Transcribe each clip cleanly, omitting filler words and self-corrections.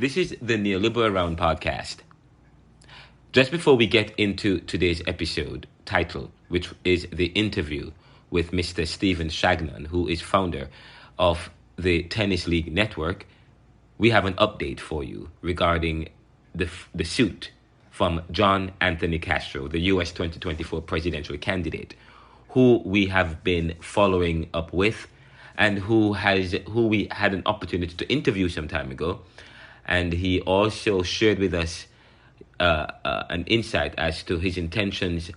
This is the Neoliberal Round podcast. Just before we get into today's episode title, which is the interview with Mr. Stephen Chagnon, who is founder of the Tennis League Network, we have an update for you regarding the suit from John Anthony Castro, the U.S. 2024 presidential candidate, who we have been following up with and who we had an opportunity to interview some time ago. And he also shared with us an insight as to his intentions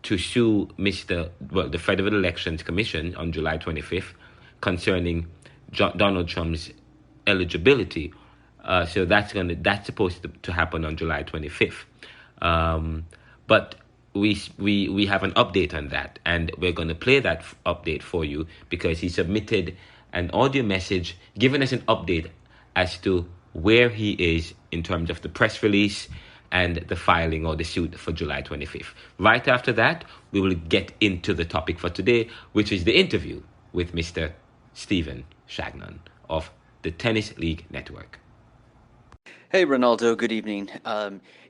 to sue the Federal Elections Commission on July 25th concerning Donald Trump's eligibility. So that's supposed to happen on July 25th. But we have an update on that, and we're going to play that update for you because he submitted an audio message giving us an update as to where he is in terms of the press release and the filing or the suit for July 25th. Right after that, we will get into the topic for today, which is the interview with Mr. Stephen Chagnon of the Tennis League Network. Hey, Ronaldo. Good evening.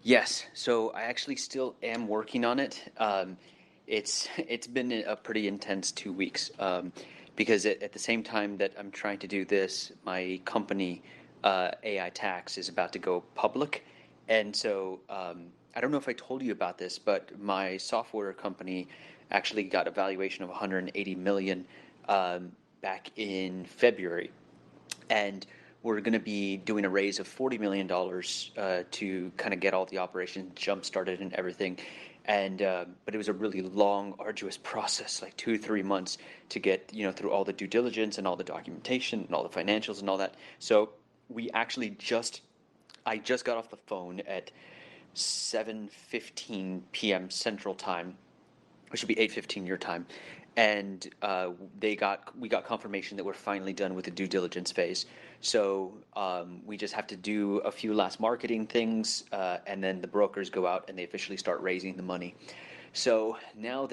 Yes, so I actually still am working on it. It's been a pretty intense 2 weeks because at the same time that I'm trying to do this, my company AI Tax is about to go public, and so I don't know if I told you about this, but my software company actually got a valuation of 180 million back in February, and we're going to be doing a raise of $40 million to kind of get all the operation jump started and everything. And but it was a really long, arduous process, like 2-3 months to get through all the due diligence and all the documentation and all the financials and all that. So we actually I just got off the phone at 7:15 p.m. Central Time, which should be 8:15 your time, and we got confirmation that we're finally done with the due diligence phase. So we just have to do a few last marketing things, and then the brokers go out and they officially start raising the money. So now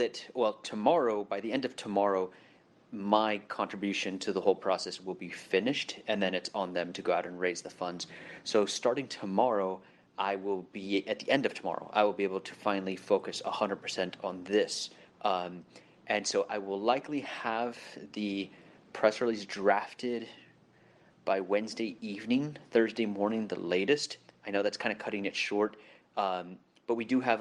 tomorrow, by the end of tomorrow, my contribution to the whole process will be finished, and then it's on them to go out and raise the funds. So starting tomorrow, at the end of tomorrow, I will be able to finally focus 100% on this. And so I will likely have the press release drafted by Wednesday evening, Thursday morning, the latest. I know that's kind of cutting it short, but we do have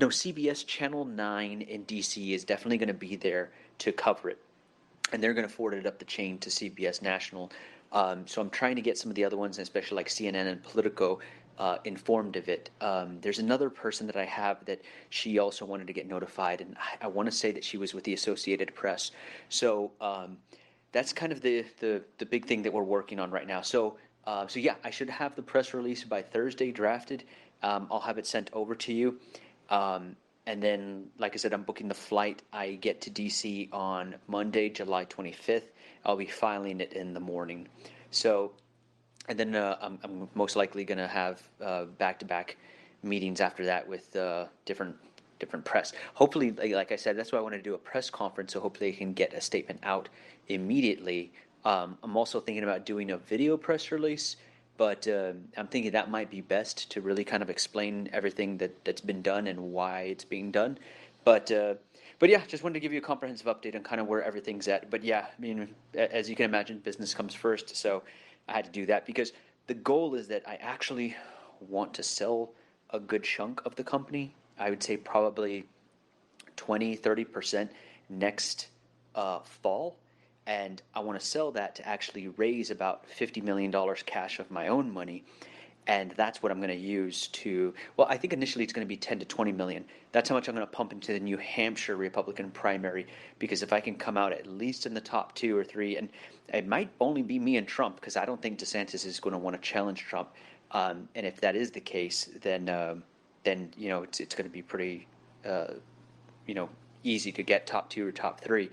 CBS Channel 9 in DC is definitely going to be there to cover it, and they're going to forward it up the chain to CBS National. So I'm trying to get some of the other ones, especially like CNN and Politico, informed of it. There's another person that I have that she also wanted to get notified, and I want to say that she was with the Associated Press. So that's kind of the big thing that we're working on right now. So yeah, I should have the press release by Thursday drafted. I'll have it sent over to you. And then, like I said, I'm booking the flight. I get to DC on Monday, July 25th. I'll be filing it in the morning. So, and then I'm most likely going to have back-to-back meetings after that with different press. Hopefully, like I said, that's why I want to do a press conference, so hopefully I can get a statement out immediately. I'm also thinking about doing a video press release, but I'm thinking that might be best to really kind of explain everything that's been done and why it's being done. But yeah, just wanted to give you a comprehensive update on kind of where everything's at. But yeah, I mean, as you can imagine, business comes first, so I had to do that because the goal is that I actually want to sell a good chunk of the company. I would say probably 20-30% next fall. And I want to sell that to actually raise about $50 million cash of my own money. And that's what I'm going to use I think initially it's going to be 10 to 20 million. That's how much I'm going to pump into the New Hampshire Republican primary, because if I can come out at least in the top 2 or 3, and it might only be me and Trump, because I don't think DeSantis is going to want to challenge Trump. And if that is the case, then it's going to be pretty easy to get top 2 or top 3.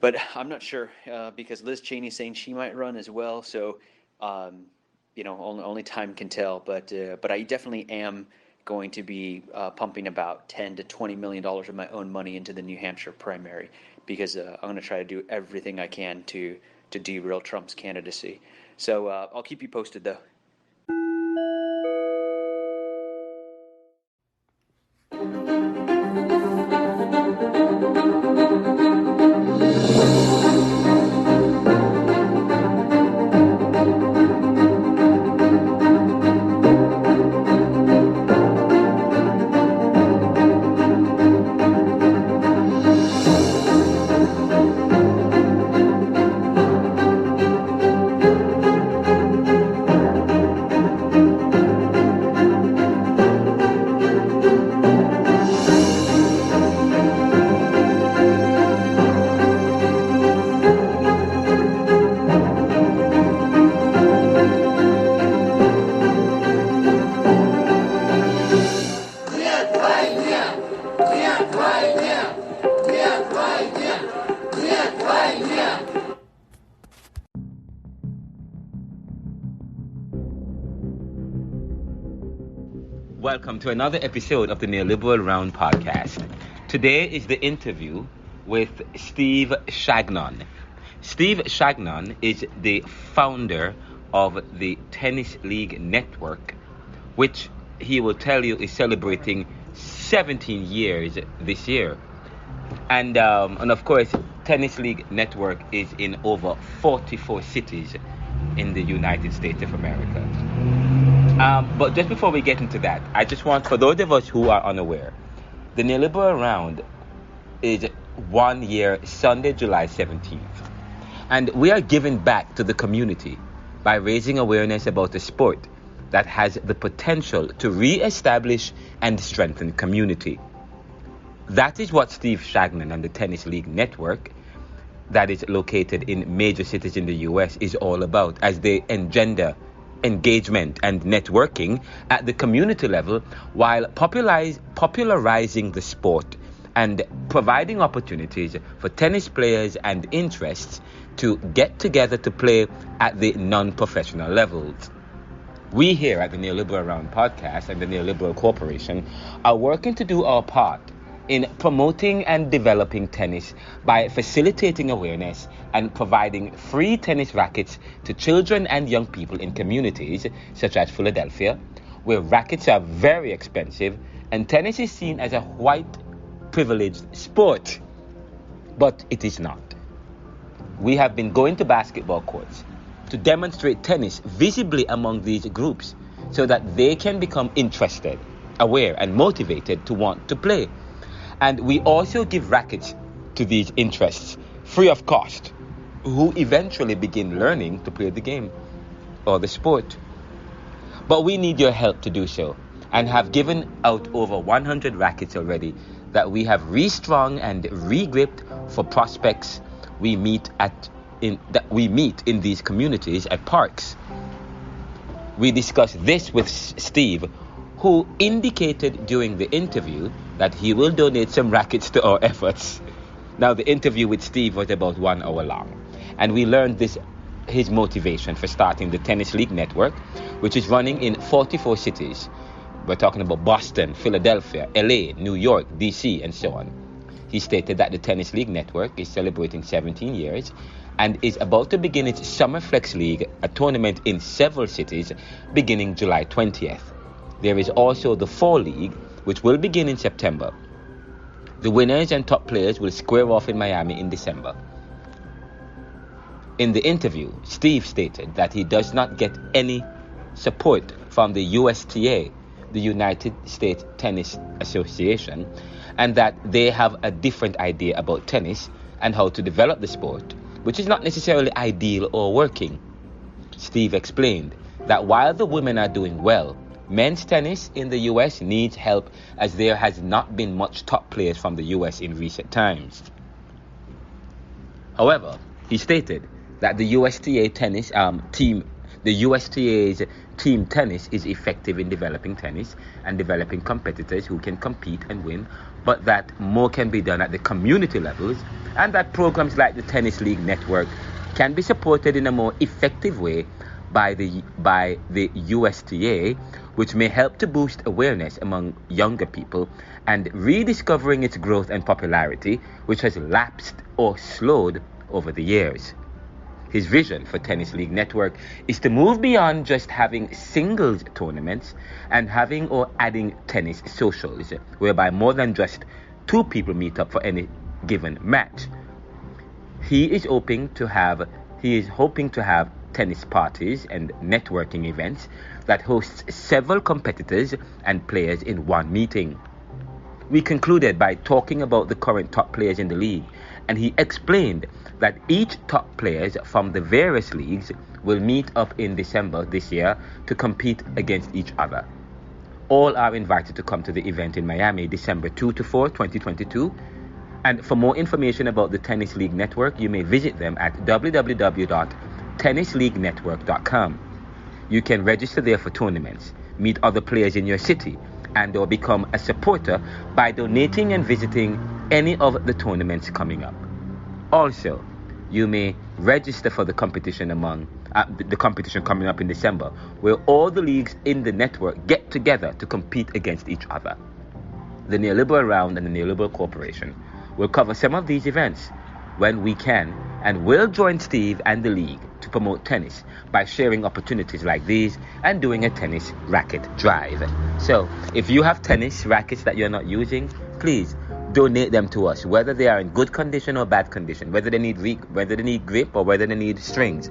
But I'm not sure because Liz Cheney's saying she might run as well. So only time can tell. But I definitely am going to be pumping about $10 to $20 million of my own money into the New Hampshire primary, because I'm going to try to do everything I can to to derail Trump's candidacy. So I'll keep you posted, though. Welcome to another episode of the Neoliberal Round podcast. Today is the interview with Steve Chagnon. Steve Chagnon is the founder of the Tennis League Network, which he will tell you is celebrating 17 years this year. And of course, Tennis League Network is in over 44 cities in the United States of America. But just before we get into that, I just want, for those of us who are unaware, the Neoliberal Round is 1 year, Sunday, July 17th. And we are giving back to the community by raising awareness about a sport that has the potential to re-establish and strengthen community. That is what Steve Chagnon and the Tennis League Network, that is located in major cities in the US, is all about, as they engender engagement and networking at the community level while popularizing the sport and providing opportunities for tennis players and interests to get together to play at the non-professional levels. We here at the Neoliberal Round podcast and the Neoliberal Corporation are working to do our part in promoting and developing tennis by facilitating awareness and providing free tennis rackets to children and young people in communities such as Philadelphia, where rackets are very expensive and tennis is seen as a white privileged sport. But it is not. We have been going to basketball courts to demonstrate tennis visibly among these groups so that they can become interested, aware, and motivated to want to play. And we also give rackets to these interests free of cost, who eventually begin learning to play the game or the sport. But we need your help to do so, and have given out over 100 rackets already that we have restrung and regripped for prospects we meet in these communities at parks. We discussed this with Steve, who indicated during the interview that he will donate some rackets to our efforts. Now, the interview with Steve was about 1 hour long, and we learned his motivation for starting the Tennis League Network, which is running in 44 cities. We're talking about Boston, Philadelphia, LA, New York, DC, and so on. He stated that the Tennis League Network is celebrating 17 years and is about to begin its Summer Flex League, a tournament in several cities, beginning July 20th. There is also the Fall League, which will begin in September. The winners and top players will square off in Miami in December. In the interview, Steve stated that he does not get any support from the USTA, the United States Tennis Association, and that they have a different idea about tennis and how to develop the sport, which is not necessarily ideal or working. Steve explained that while the women are doing well, men's tennis in the US needs help, as there has not been much top players from the US in recent times. However, he stated that the USTA tennis the USTA's team tennis is effective in developing tennis and developing competitors who can compete and win, but that more can be done at the community levels, and that programs like the Tennis League Network can be supported in a more effective way by the USTA, which may help to boost awareness among younger people and rediscovering its growth and popularity, which has lapsed or slowed over the years. His vision for Tennis League Network is to move beyond just having singles tournaments and having or adding tennis socials, whereby more than just two people meet up for any given match. He is hoping to have tennis parties and networking events that hosts several competitors and players in one meeting. We concluded by talking about the current top players in the league, and he explained that each top players from the various leagues will meet up in December this year to compete against each other. All are invited to come to the event in Miami, December 2 to 4, 2022. And for more information about the Tennis League Network, you may visit them at www.tennisleaguenetwork.com. You can register there for tournaments, meet other players in your city, and or become a supporter by donating and visiting any of the tournaments coming up. Also, you may register for the competition coming up in December, where all the leagues in the network get together to compete against each other. The Neoliberal Round and the Neoliberal Corporation will cover some of these events when we can, and will join Steve and the league to promote tennis by sharing opportunities like these and doing a tennis racket drive. So, if you have tennis rackets that you're not using, please donate them to us, whether they are in good condition or bad condition, whether they need grip or whether they need strings.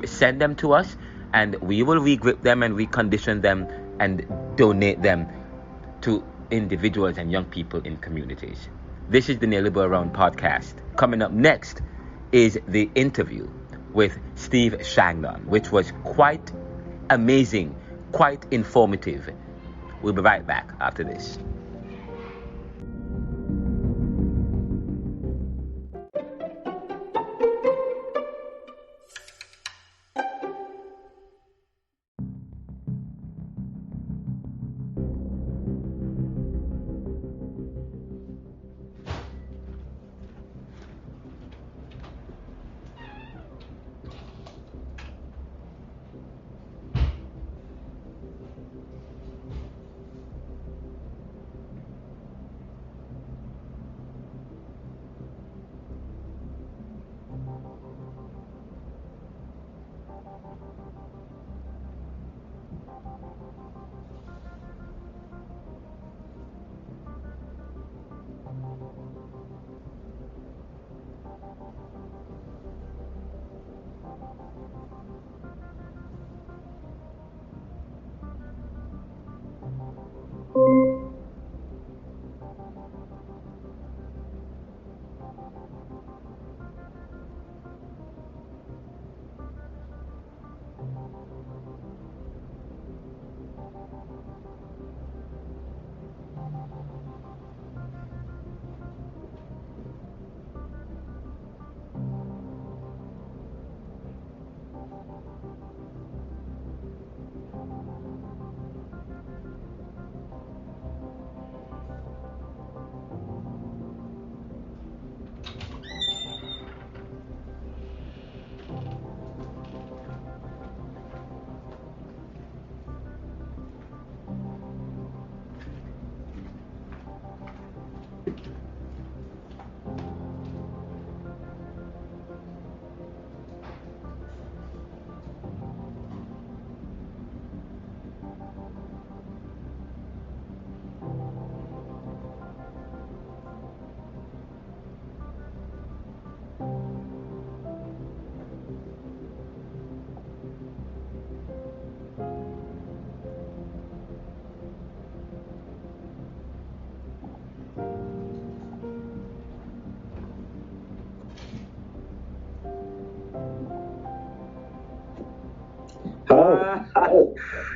Send them to us, and we will regrip them and recondition them and donate them to individuals and young people in communities. This is the Neoliberal Round podcast. Coming up next is the interview with Steve Chagnon, which was quite amazing, quite informative. We'll be right back after this.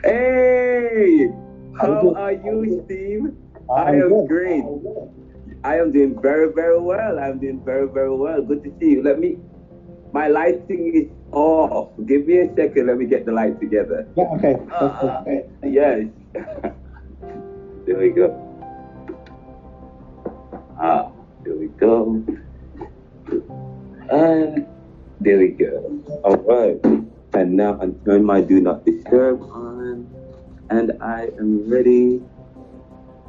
Hey, how are you, Steve? I am great. I am doing very, very well. I'm doing very, very well. Good to see you. My lighting is off. Give me a second. Let me get the light together. Yeah, okay. Yes. There we go. There we go. And there we go. All right. And now I turn my do not disturb on, and I am ready.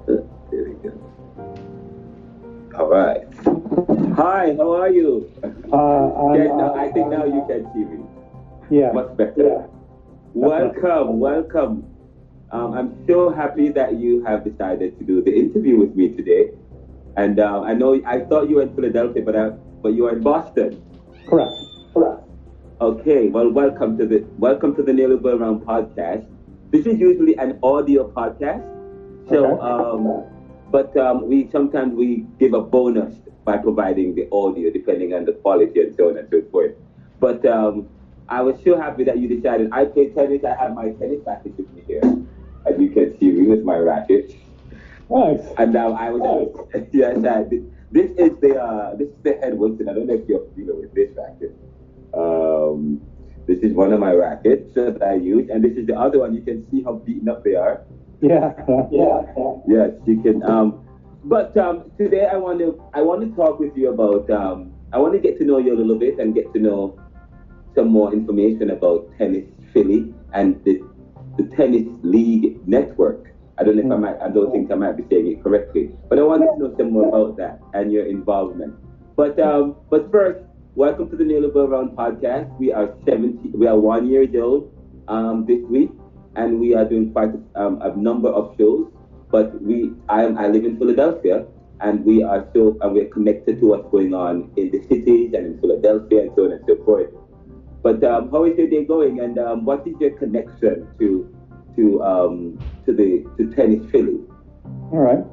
There we go. All right. Hi, how are you? I think now you can see me. Yeah. Much better. Welcome, welcome. I'm so happy that you have decided to do the interview with me today. And I thought you were in Philadelphia, but you are in Boston. Correct. Okay, well, welcome to the Nearly Go Around podcast. This is usually an audio podcast, so we sometimes we give a bonus by providing the audio, depending on the quality and so on and so forth. But I was so happy that you decided. I play tennis. I have my tennis racket with me here, as you can see, with my racket. Nice. And I was yes, this is the head Wilson. I don't know if you're familiar with this racket. This is one of my rackets that I use, and this is the other one. You can see how beaten up they are. Yeah. Yes, you can. But today I want to talk with you about. I want to get to know you a little bit and get to know some more information about Tennis Philly and the Tennis League Network. I don't know if I don't think I might be saying it correctly, but I want to know some more about that and your involvement. But first, welcome to the Nearly Go Around podcast. We are 1 year old this week, and we are doing quite a number of shows. But I live in Philadelphia, and we're connected to what's going on in the cities and in Philadelphia and so on and so forth. But how is your day going, and what is your connection to Tennis Philly? All right.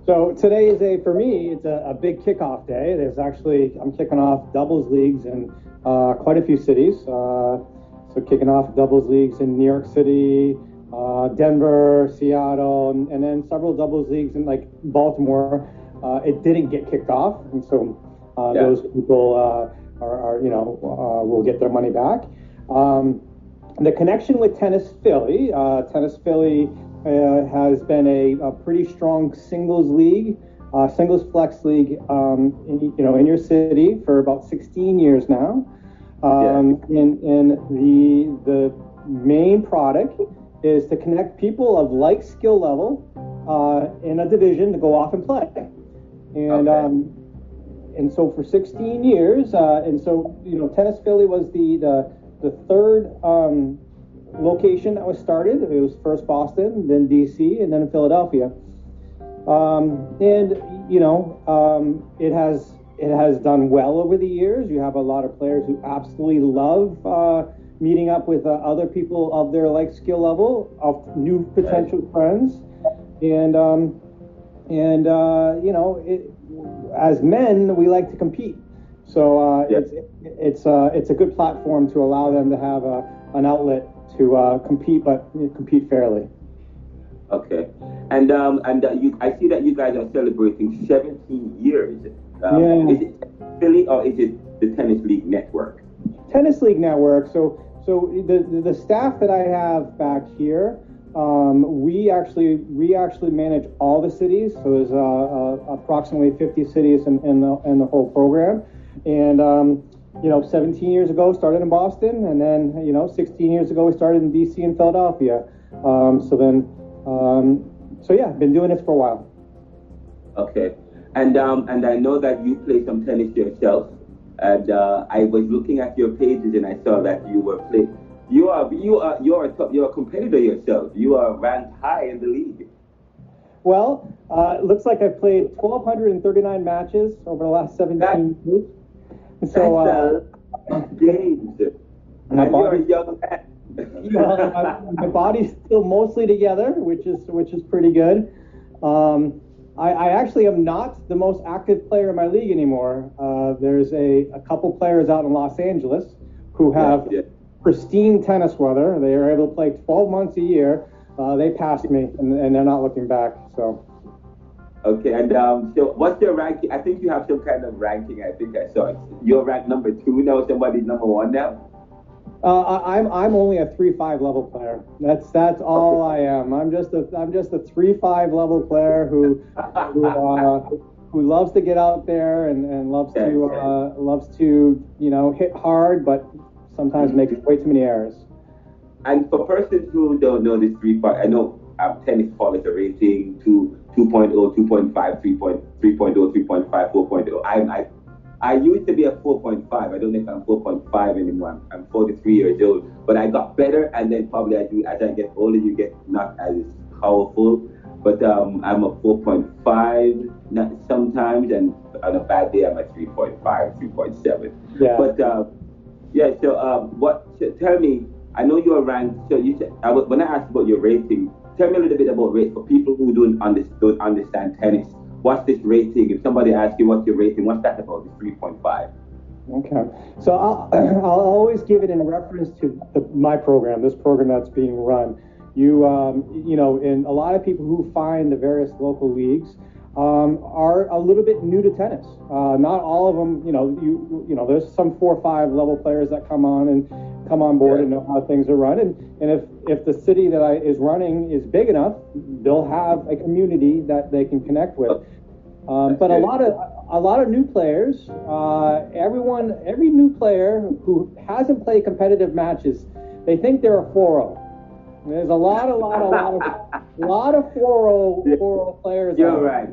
So today is for me, it's a big kickoff day. I'm kicking off doubles leagues in quite a few cities. So kicking off doubles leagues in New York City, Denver, Seattle, and then several doubles leagues in like Baltimore. It didn't get kicked off, and so those people will get their money back. The connection with Tennis Philly has been a pretty strong singles league, singles flex league, in your city for about 16 years now. And the main product is to connect people of like skill level in a division to go off and play. And so for 16 years, Tennis Philly was the third location that was started. It was first Boston, then DC, and then Philadelphia. It has done well over the years. You have a lot of players who absolutely love meeting up with other people of their like skill level, of new potential friends, as men, we like to compete. So it's a good platform to allow them to have an outlet to compete, but compete fairly. Okay, and I see that you guys are celebrating 17 years. Is it Philly or is it the Tennis League Network? Tennis League Network. So the staff that I have back here, we actually manage all the cities. So there's approximately 50 cities in the whole program, and 17 years ago started in Boston, and then 16 years ago we started in DC and Philadelphia. Been doing this for a while. Okay, and I know that you play some tennis yourself, and I was looking at your pages and I saw that you were playing. You're a competitor yourself. You are ranked high in the league. Well, it looks like I've played 1,239 matches over the last 17 years. So, games. And you're a young man. My body's still mostly together, which is pretty good. I actually am not the most active player in my league anymore. There's a couple players out in Los Angeles who have pristine tennis weather. They are able to play 12 months a year. They passed me, and they're not looking back. So. Okay, and so what's your ranking? I think you have some kind of ranking. I think I saw it. You're ranked number 2 now. Somebody's number 1 now. I'm only a 3-5 level player. That's all I am. I'm just a 3-5 level player who loves to get out there and loves to hit hard, but sometimes makes way too many errors. And for persons who don't know this 3-5, I know tennis college rating to 2.0, 2.5, 3.0, 3.5, 4.0. I used to be a 4.5. I don't know if I'm 4.5 anymore. I'm 43 years old, but I got better, and then probably as I get older, you get not as powerful. But I'm a 4.5 sometimes, and on a bad day, I'm a 3.5, 3.7. Yeah. But yeah. So tell me. I know you're ranked. So when I asked about your rating, tell me a little bit about rating for people who don't understand tennis. What's this rating? If somebody asks you what's your rating, what's that about? It's 3.5. Okay. So I'll always give it in reference to my program, this program that's being run. And a lot of people who find the various local leagues are a little bit new to tennis. Not all of them, there's some 4 or 5 level players that come on board and know how things are run. And if the city that is running is big enough, they'll have a community that they can connect with. But a lot of new players, every new player who hasn't played competitive matches, they think they're a 4-0. There's a lot of 4-0 players. You're right.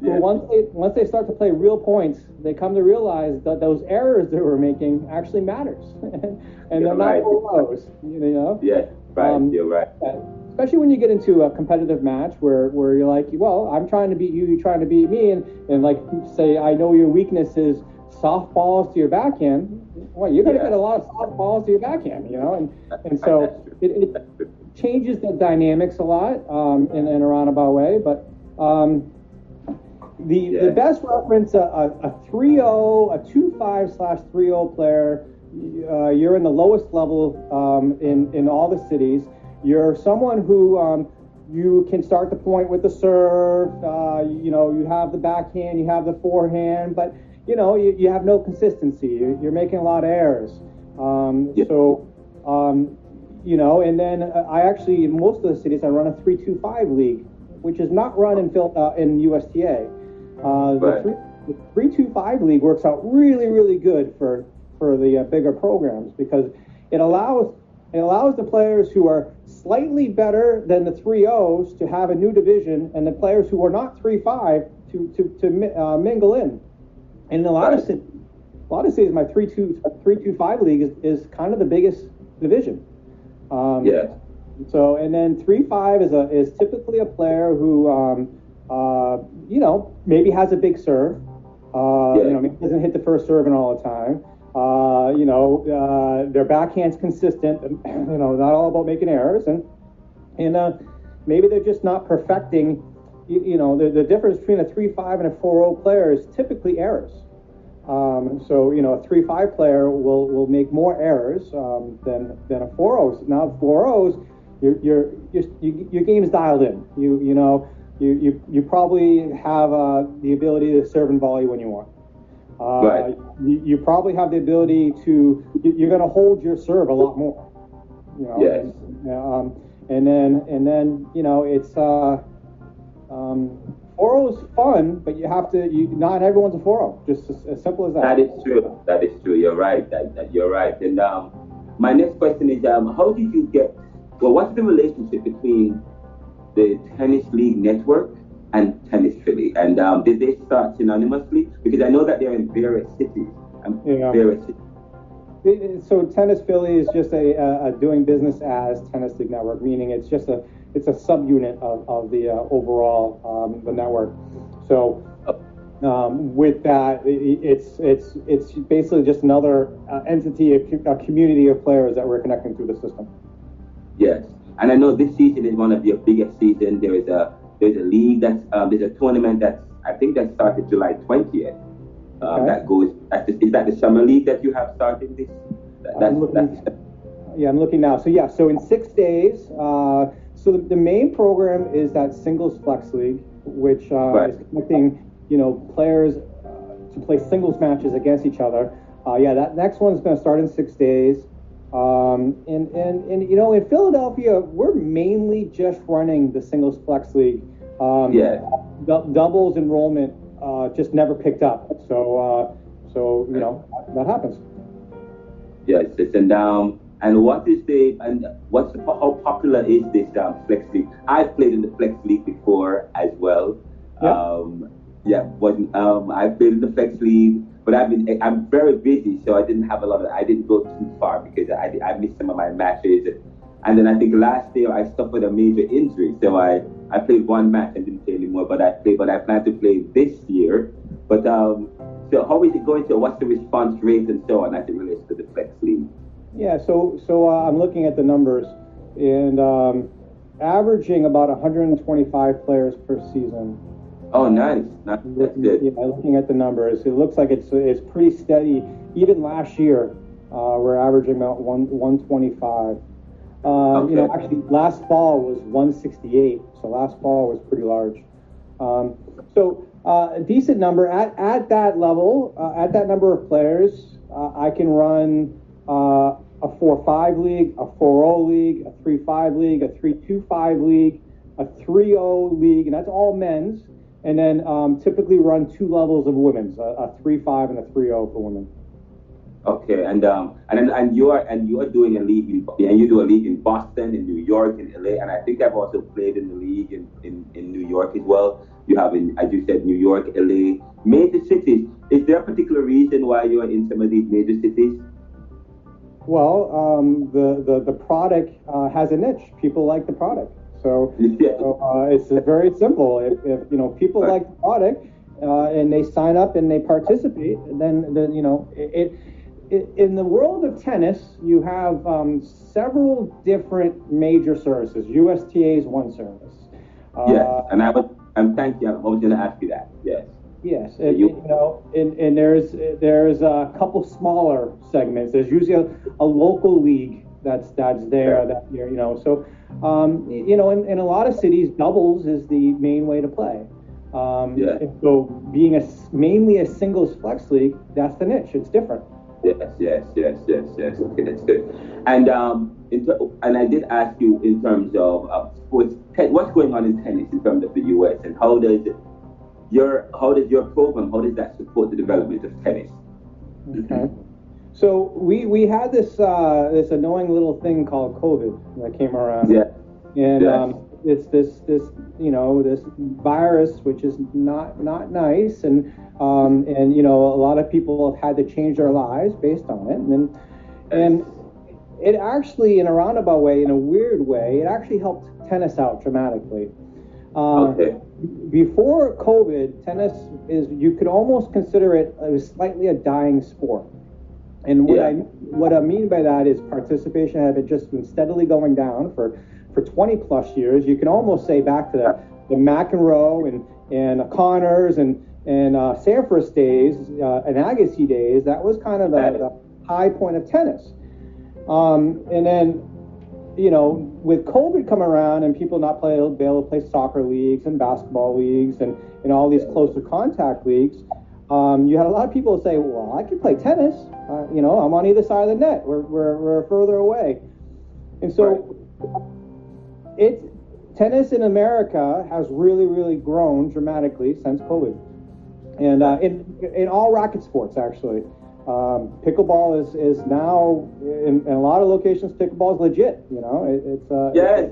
Once they start to play real points, they come to realize that those errors they were making actually matters, and they're not 4-0s. Yeah, right. You're right. Especially when you get into a competitive match where you're like, well, I'm trying to beat you, you're trying to beat me, and like say, I know your weakness is soft balls to your backhand. Well, you're going to get a lot of soft balls to your backhand, and so it changes the dynamics a lot in a roundabout way. But the best reference, a 3-0, a 2.5/3-0 player, you're in the lowest level in all the cities. You're someone who you can start the point with the serve. You have the backhand, you have the forehand, but you have no consistency. You're making a lot of errors. And then I actually, in most of the cities, I run a 3-2-5 league, which is not run in USTA. The 3-2-5 league works out really, really good for the bigger programs because it allows the players who are slightly better than the 3-0s to have a new division, and the players who are not 3-5 to mingle in. And a lot of cities, my 3-2-5 league is kind of the biggest division. So, and then 3-5 is typically a player who maybe has a big serve. Maybe doesn't hit the first serve all the time. Their backhand's consistent. Not all about making errors, and maybe they're just not perfecting. The difference between a 3-5 and a 4-0 player is typically errors. So a 3-5 player will make more errors than a 4-0. Now 4-0s, your game's dialed in. You probably have the ability to serve and volley when you want. You probably have the ability to. You're going to hold your serve a lot more. And then it's 4-0's fun, but you have to. Not everyone's a 4-0. Just as simple as that. That is true. You're right. You're right. And my next question is, how did you get? Well, what's the relationship between the Tennis League Network and Tennis Philly? And did they start synonymously? Because I know that they're in various cities. So Tennis Philly is just a doing business as Tennis League Network, meaning it's a subunit of the overall the network. So with that, it's basically just another entity, a community of players that we're connecting through the system. Yes, and I know this season is one of your biggest seasons. There's a league there's a tournament that started July 20th. That goes. Is that the summer league that you have started this? I'm looking now. So in 6 days. So the main program is that singles flex league, which is connecting players to play singles matches against each other. That next one's going to start in 6 days. And in Philadelphia, we're mainly just running the singles flex league. Doubles enrollment just never picked up. So that happens. Yes, and And how popular is this flex league? I've played in the flex league before as well. Yeah. I've played in the flex league, but I'm very busy, so I didn't go too far because I missed some of my matches. And then I think last year I suffered a major injury, so I played one match and didn't play anymore. But I plan to play this year. But so how is it going? So what's the response rate and so on as it relates to the flex league? Yeah, so I'm looking at the numbers, and averaging about 125 players per season. Oh, nice. That's good. Yeah, looking at the numbers, it looks like it's pretty steady. Even last year, we're averaging about 125. Okay. Actually, last fall was 168, so last fall was pretty large. A decent number at that level, at that number of players. I can run a 4-5 league, a 4-0 league, a 3-5 league, a 3-2-5 league, a 3-0 league, and that's all men's. And then typically run two levels of women's, a 3-5 and a 3-0 for women. Okay, and you are doing a league and you do a league in Boston, in New York, in LA, and I think I've also played in the league in New York as well. You have, as you said, New York, LA, major cities. Is there a particular reason why you are in some of these major cities? Well, the product has a niche. People like the product, so it's very simple. If people like the product and they sign up and they participate, then in the world of tennis, you have several different major services. USTA is one service. Yes, and thank you. I was going to ask you that. Yes. Yes, and there's a couple smaller segments. There's usually a local league that's there that year. So in a lot of cities, doubles is the main way to play. So being mainly a singles flex league, that's the niche. It's different. Yes. Okay, that's good. And I did ask you in terms of sports, what's going on in tennis in terms of the U.S. and how does your program, how does that support the development of tennis? Okay. So we had this annoying little thing called COVID that came around. Yeah. And it's this virus which is not nice, and a lot of people have had to change their lives based on it, and it actually, in a roundabout way, in a weird way, it actually helped tennis out dramatically. Okay. Before COVID, tennis you could almost consider it was slightly a dying sport. And what I mean by that is participation had just been steadily going down for 20 plus years. You can almost say back to the McEnroe and Connors and Sampras days and Agassi days. That was kind of the high point of tennis. And then, with COVID come around and people not be able to play soccer leagues and basketball leagues and all these closer contact leagues, you had a lot of people say, well, I can play tennis. I'm on either side of the net. We're further away. And so tennis in America has really, really grown dramatically since COVID. And in all racket sports, actually. Pickleball is now, in a lot of locations, pickleball is legit. Yes.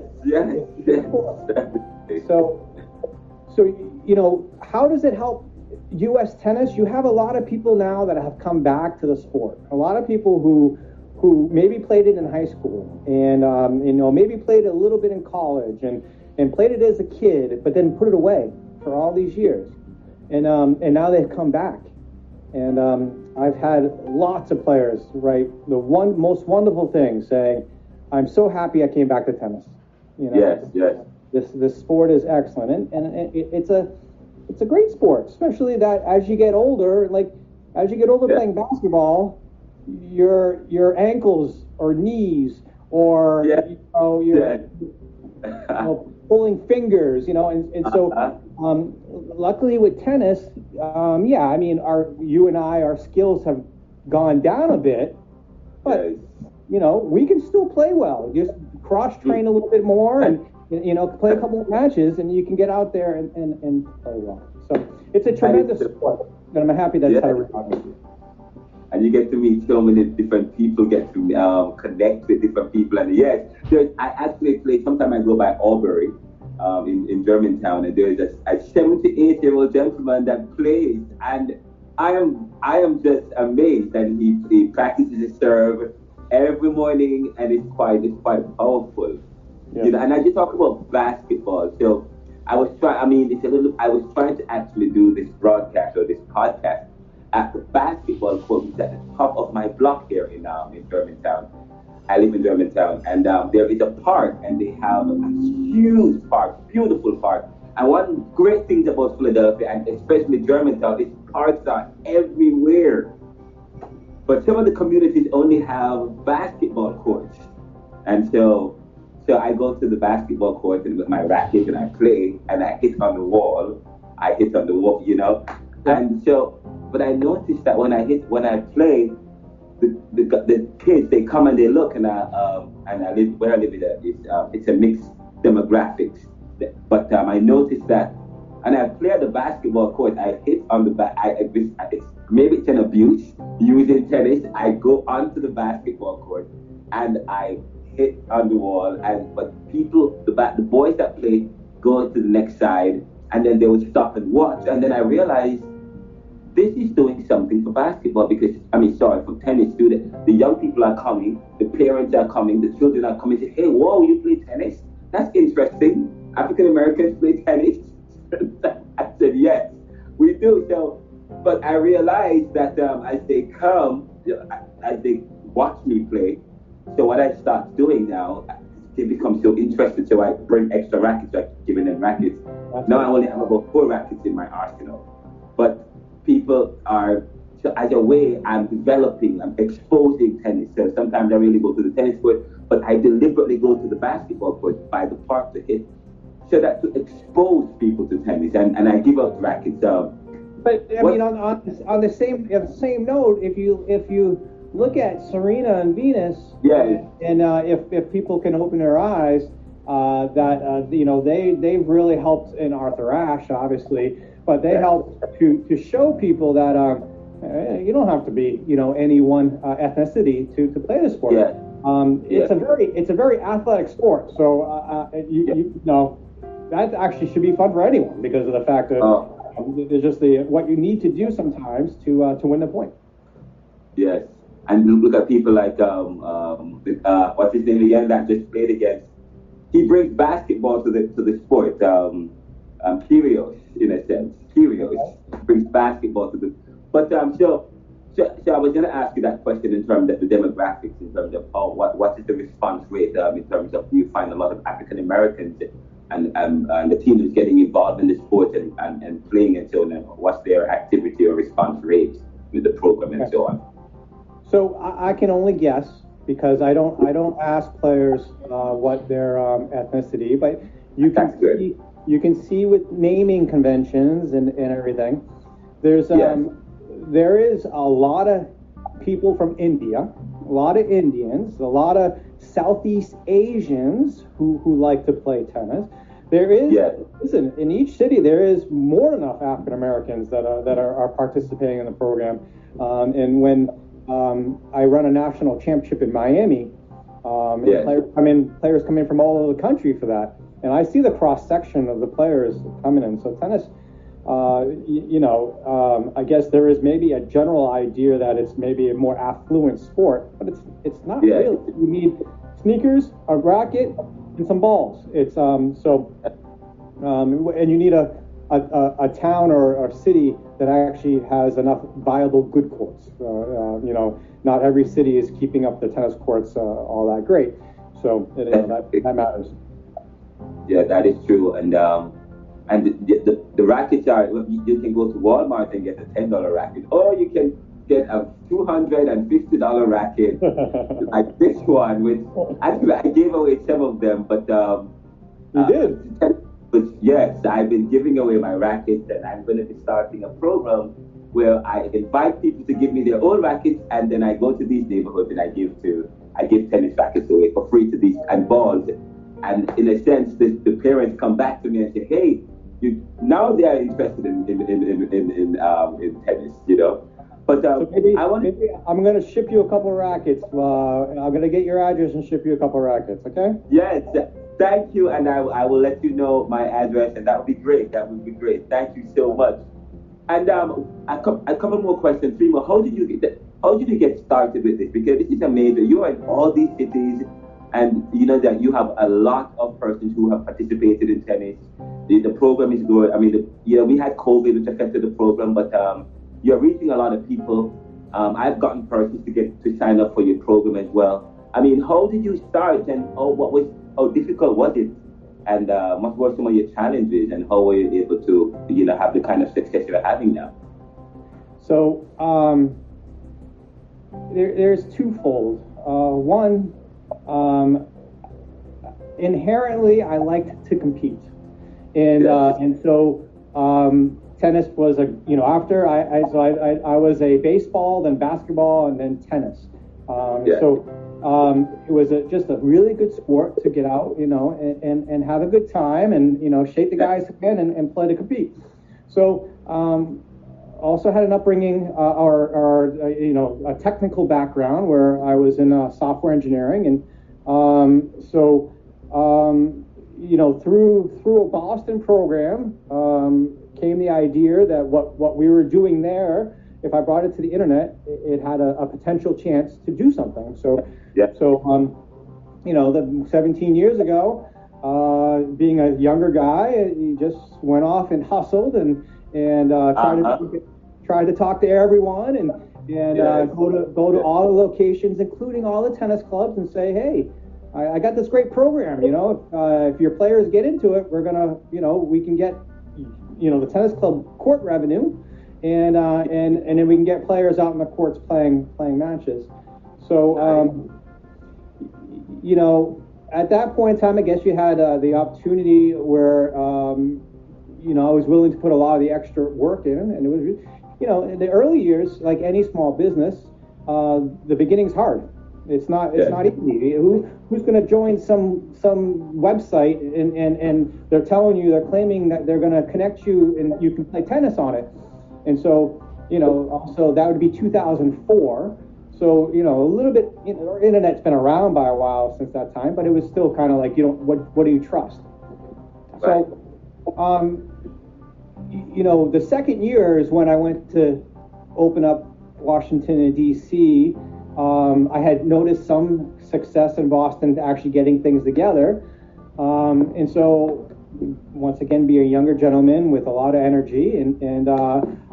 So how does it help U.S. tennis? You have a lot of people now that have come back to the sport. A lot of people who maybe played it in high school and maybe played it a little bit in college and played it as a kid, but then put it away for all these years, and now they've come back. And I've had lots of players write the most wonderful thing, saying, "I'm so happy I came back to tennis." Yes. This sport is excellent, and it's a great sport, especially that as you get older, playing basketball, your ankles or knees or pulling fingers, and so luckily with tennis, our skills have gone down a bit, but we can still play well. Just cross train a little bit more and play a couple of matches, and you can get out there and play well. So it's a tremendous sport, and I'm happy that's how we're talking. and you get to meet so many different people, get to connect with different people. And yes, I actually play. Sometimes I go by Albury in Germantown, and there's a 78-year-old gentleman that plays, and I am just amazed. And he practices his serve every morning, and it's quite powerful. Yeah. You know, and I just talk about basketball. So I was trying. I mean, it's a little. I was trying to actually do this broadcast or this podcast at the basketball court, which is at the top of my block here in Germantown. I live in Germantown, and there is a park, and they have a huge park, beautiful park. And one great thing about Philadelphia, and especially Germantown, is parks are everywhere. But some of the communities only have basketball courts, and so I go to the basketball court and with my racket and I play and I hit on the wall. You know. And so, but I noticed that when I play, the kids, they come and they look, and I live where I live it's a mixed demographics. But I noticed that, and I play at the basketball court. I hit on the back. Maybe it's an abuse using tennis. I go onto the basketball court and I hit on the wall, but people, the boys that play, go to the next side, and then they would stop and watch, and then I realized this is doing something for basketball for tennis too. The young people are coming, the parents are coming, the children are coming. Say, hey, whoa, you play tennis? That's interesting. African Americans play tennis. I said, yes, we do. So, but I realized that as they come, as they watch me play. So what I start doing now, they become so interested. So I bring extra rackets, like giving them rackets. Now I only have about 4 rackets in my arsenal. But people are, so as a way, I'm exposing tennis. So sometimes I really go to the tennis court, but I deliberately go to the basketball court by the park to hit, so that to expose people to tennis. And I give out rackets. But I mean, on the same note, if you look at Serena and Venus, yeah, and if people can open their eyes, they've really helped in Arthur Ashe, obviously, but they help to show people that you don't have to be any one ethnicity to play the sport. Yeah. It's a very athletic sport, so you know that actually should be fun for anyone because of the fact that it's just what you need to do sometimes to win the point. Yes. And look at people like what's his name again that just played against. He brings basketball to the sport. Kyrgios, in a sense. Kyrgios brings basketball to the. But so I was going to ask you that question in terms of the demographics, in terms of what is the response rate in terms of, do you find a lot of African Americans and Latinos getting involved in the sport and playing and so on? And what's their activity or response rate with the program and so on? So I can only guess because I don't ask players what their ethnicity, but you can see with naming conventions and everything. There is a lot of people from India, a lot of Indians, a lot of Southeast Asians who like to play tennis. There is, listen, in each city there is more than enough African Americans that are participating in the program, and when I run a national championship in Miami. Players come in from all over the country for that, and I see the cross section of the players coming in. So tennis, I guess there is maybe a general idea that it's maybe a more affluent sport, but it's not really. You need sneakers, a racket, and some balls. It's and you need a town or a city that actually has enough viable good courts. Not every city is keeping up the tennis courts all that great. So that matters. Yeah, that is true. And the rackets are, you can go to Walmart and get a $10 racket, or you can get a $250 racket like this one. Which actually I gave away some of them, but you did. But yes, I've been giving away my rackets, and I'm going to be starting a program where I invite people to give me their own rackets, and then I go to these neighborhoods and I give tennis rackets away for free to these and balls. And in a sense, the parents come back to me and say, "Hey, now they are interested in tennis, But So maybe I'm going to ship you a couple of rackets. I'm going to get your address and ship you a couple of rackets, okay? Yes, thank you, and I will let you know my address, and that would be great. That would be great. Thank you so much. And a couple more questions. Three more. How did you get started with this? Because this is amazing. You are in all these cities, and you know that you have a lot of persons who have participated in tennis. The program is good. I mean, we had COVID, which affected the program, but you're reaching a lot of people. I've gotten persons to sign up for your program as well. I mean, how did you start, and how difficult was it? And what were some of your challenges, and how were you able to, have the kind of success you're having now? So there's twofold. One, inherently, I liked to compete, and so tennis was after I was a baseball, then basketball, and then tennis. So it was just a really good sport to get out, and have a good time, and shake the guys' hand and play to compete. So also had an upbringing, a technical background where I was in software engineering, and through a Boston program came the idea that what we were doing there, if I brought it to the internet, it had a potential chance to do something. So, 17 years ago, being a younger guy, you just went off and hustled and tried to talk to everyone and go to all the locations, including all the tennis clubs, and say, hey, I got this great program. If your players get into it, we're gonna, we can get, the tennis club court revenue. And then we can get players out in the courts playing matches. So, at that point in time, I guess you had the opportunity where, I was willing to put a lot of the extra work in, and it was, in the early years, like any small business, the beginning's hard. It's not easy. Who's going to join some website and they're claiming that they're going to connect you and you can play tennis on it. And so, also that would be 2004. So, a little bit, internet's been around by a while since that time, but it was still kind of like, what do you trust? Right. So, the second year is when I went to open up Washington and DC. I had noticed some success in Boston actually getting things together. And so, once again, be a younger gentleman with a lot of energy. And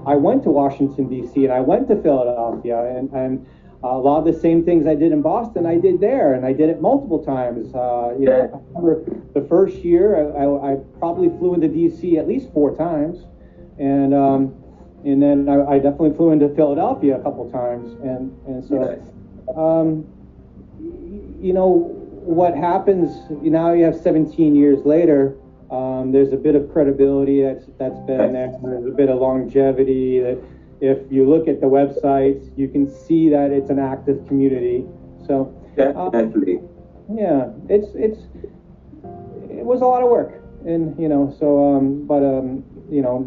I went to Washington, D.C., and I went to Philadelphia. And a lot of the same things I did in Boston, I did there. And I did it multiple times. I remember the first year, I probably flew into D.C. at least 4 times. And then I definitely flew into Philadelphia a couple times. And so, what happens, now you have 17 years later, there's a bit of credibility that's been there. There's a bit of longevity that if you look at the websites, you can see that it's an active community. So definitely. It was a lot of work, and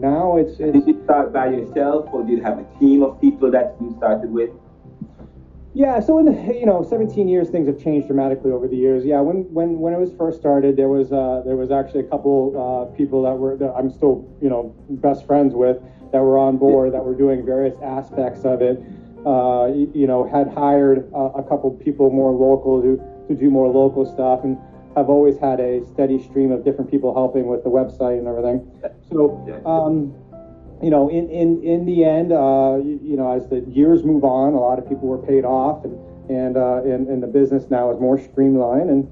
now it's. Did you start by yourself, or did you have a team of people that you started with? Yeah, so in the 17 years, things have changed dramatically over the years. Yeah, when it was first started, there was actually a couple people that I'm still best friends with that were on board, that were doing various aspects of it. Had hired a couple people more local to do more local stuff, and have always had a steady stream of different people helping with the website and everything. So. In the end, as the years move on, a lot of people were paid off, and the business now is more streamlined, and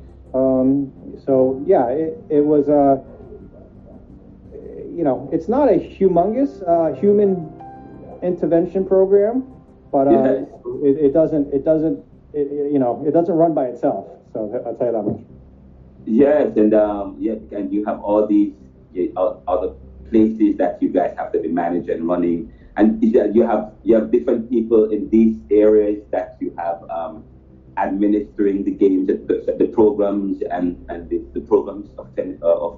it was it's not a humongous human intervention program, but it doesn't run by itself. So I'll tell you that much. Yes, and you have all these other places that you guys have to be managed and running, and you have different people in these areas that you have administering the games, the programs, and the programs of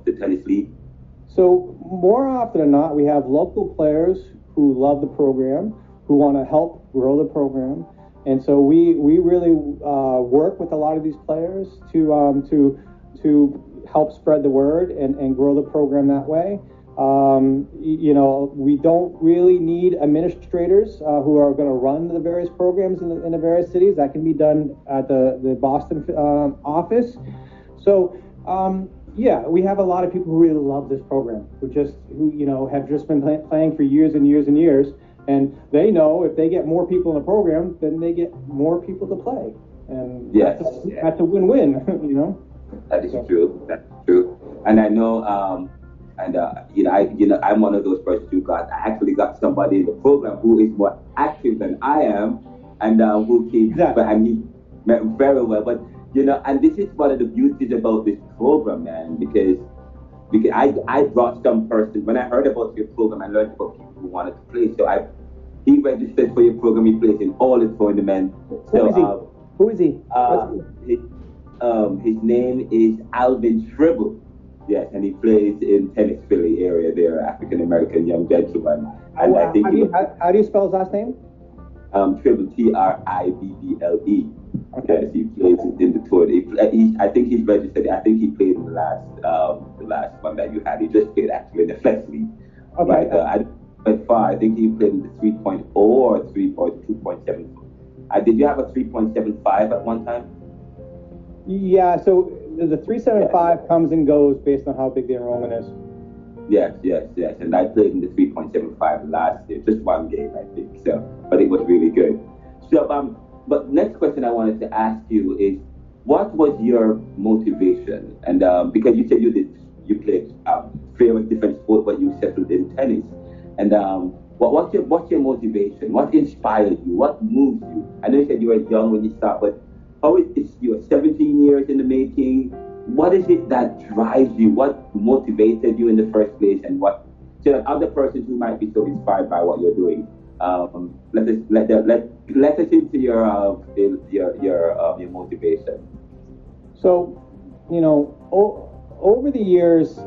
the tennis league. So more often than not, we have local players who love the program, who want to help grow the program. And so we really work with a lot of these players to help spread the word and grow the program that way. We don't really need administrators who are going to run the various programs in the various cities. That can be done at the Boston office. So, we have a lot of people who really love this program, who have just been playing for years and years and years. And they know if they get more people in the program, then they get more people to play. And that's a win-win, That is true. That's true. And I know, I'm one of those persons I actually got somebody in the program who is more active than I am, and who keeps, and he met very well. But and this is one of the beauties about this program, man, because I brought some person when I heard about your program. I learned about people who wanted to play, so he registered for your program. He plays in all the tournaments. So, Who is he? His name is Alvin Tribble. Yes, and he plays in Tennis Philly area there, African American young gentleman. And I think how do you spell his last name? Tribble, Tribble. Okay. Yes, he plays in the tour. I think he's registered. I think he played in the last one that you had. He just played actually in the Flex League. Okay. But I went far. I think he played in the 3.0 or 3.2.7. Did you have a 3.75 at one time? Yeah, so the 375 comes and goes based on how big the enrollment is. Yes. And I played in the 3.75 last year, just one game, I think. So, but it was really good. So, but next question I wanted to ask you is, what was your motivation? And because you said you played various different sports, but you settled in tennis. And what's your motivation? What inspired you? What moved you? I know you said you were young when you started, but how is this? You were 17 years in the making. What is it that drives you? What motivated you in the first place? And what to other persons who might be so inspired by what you're doing? Let us into your motivation. So, over the years,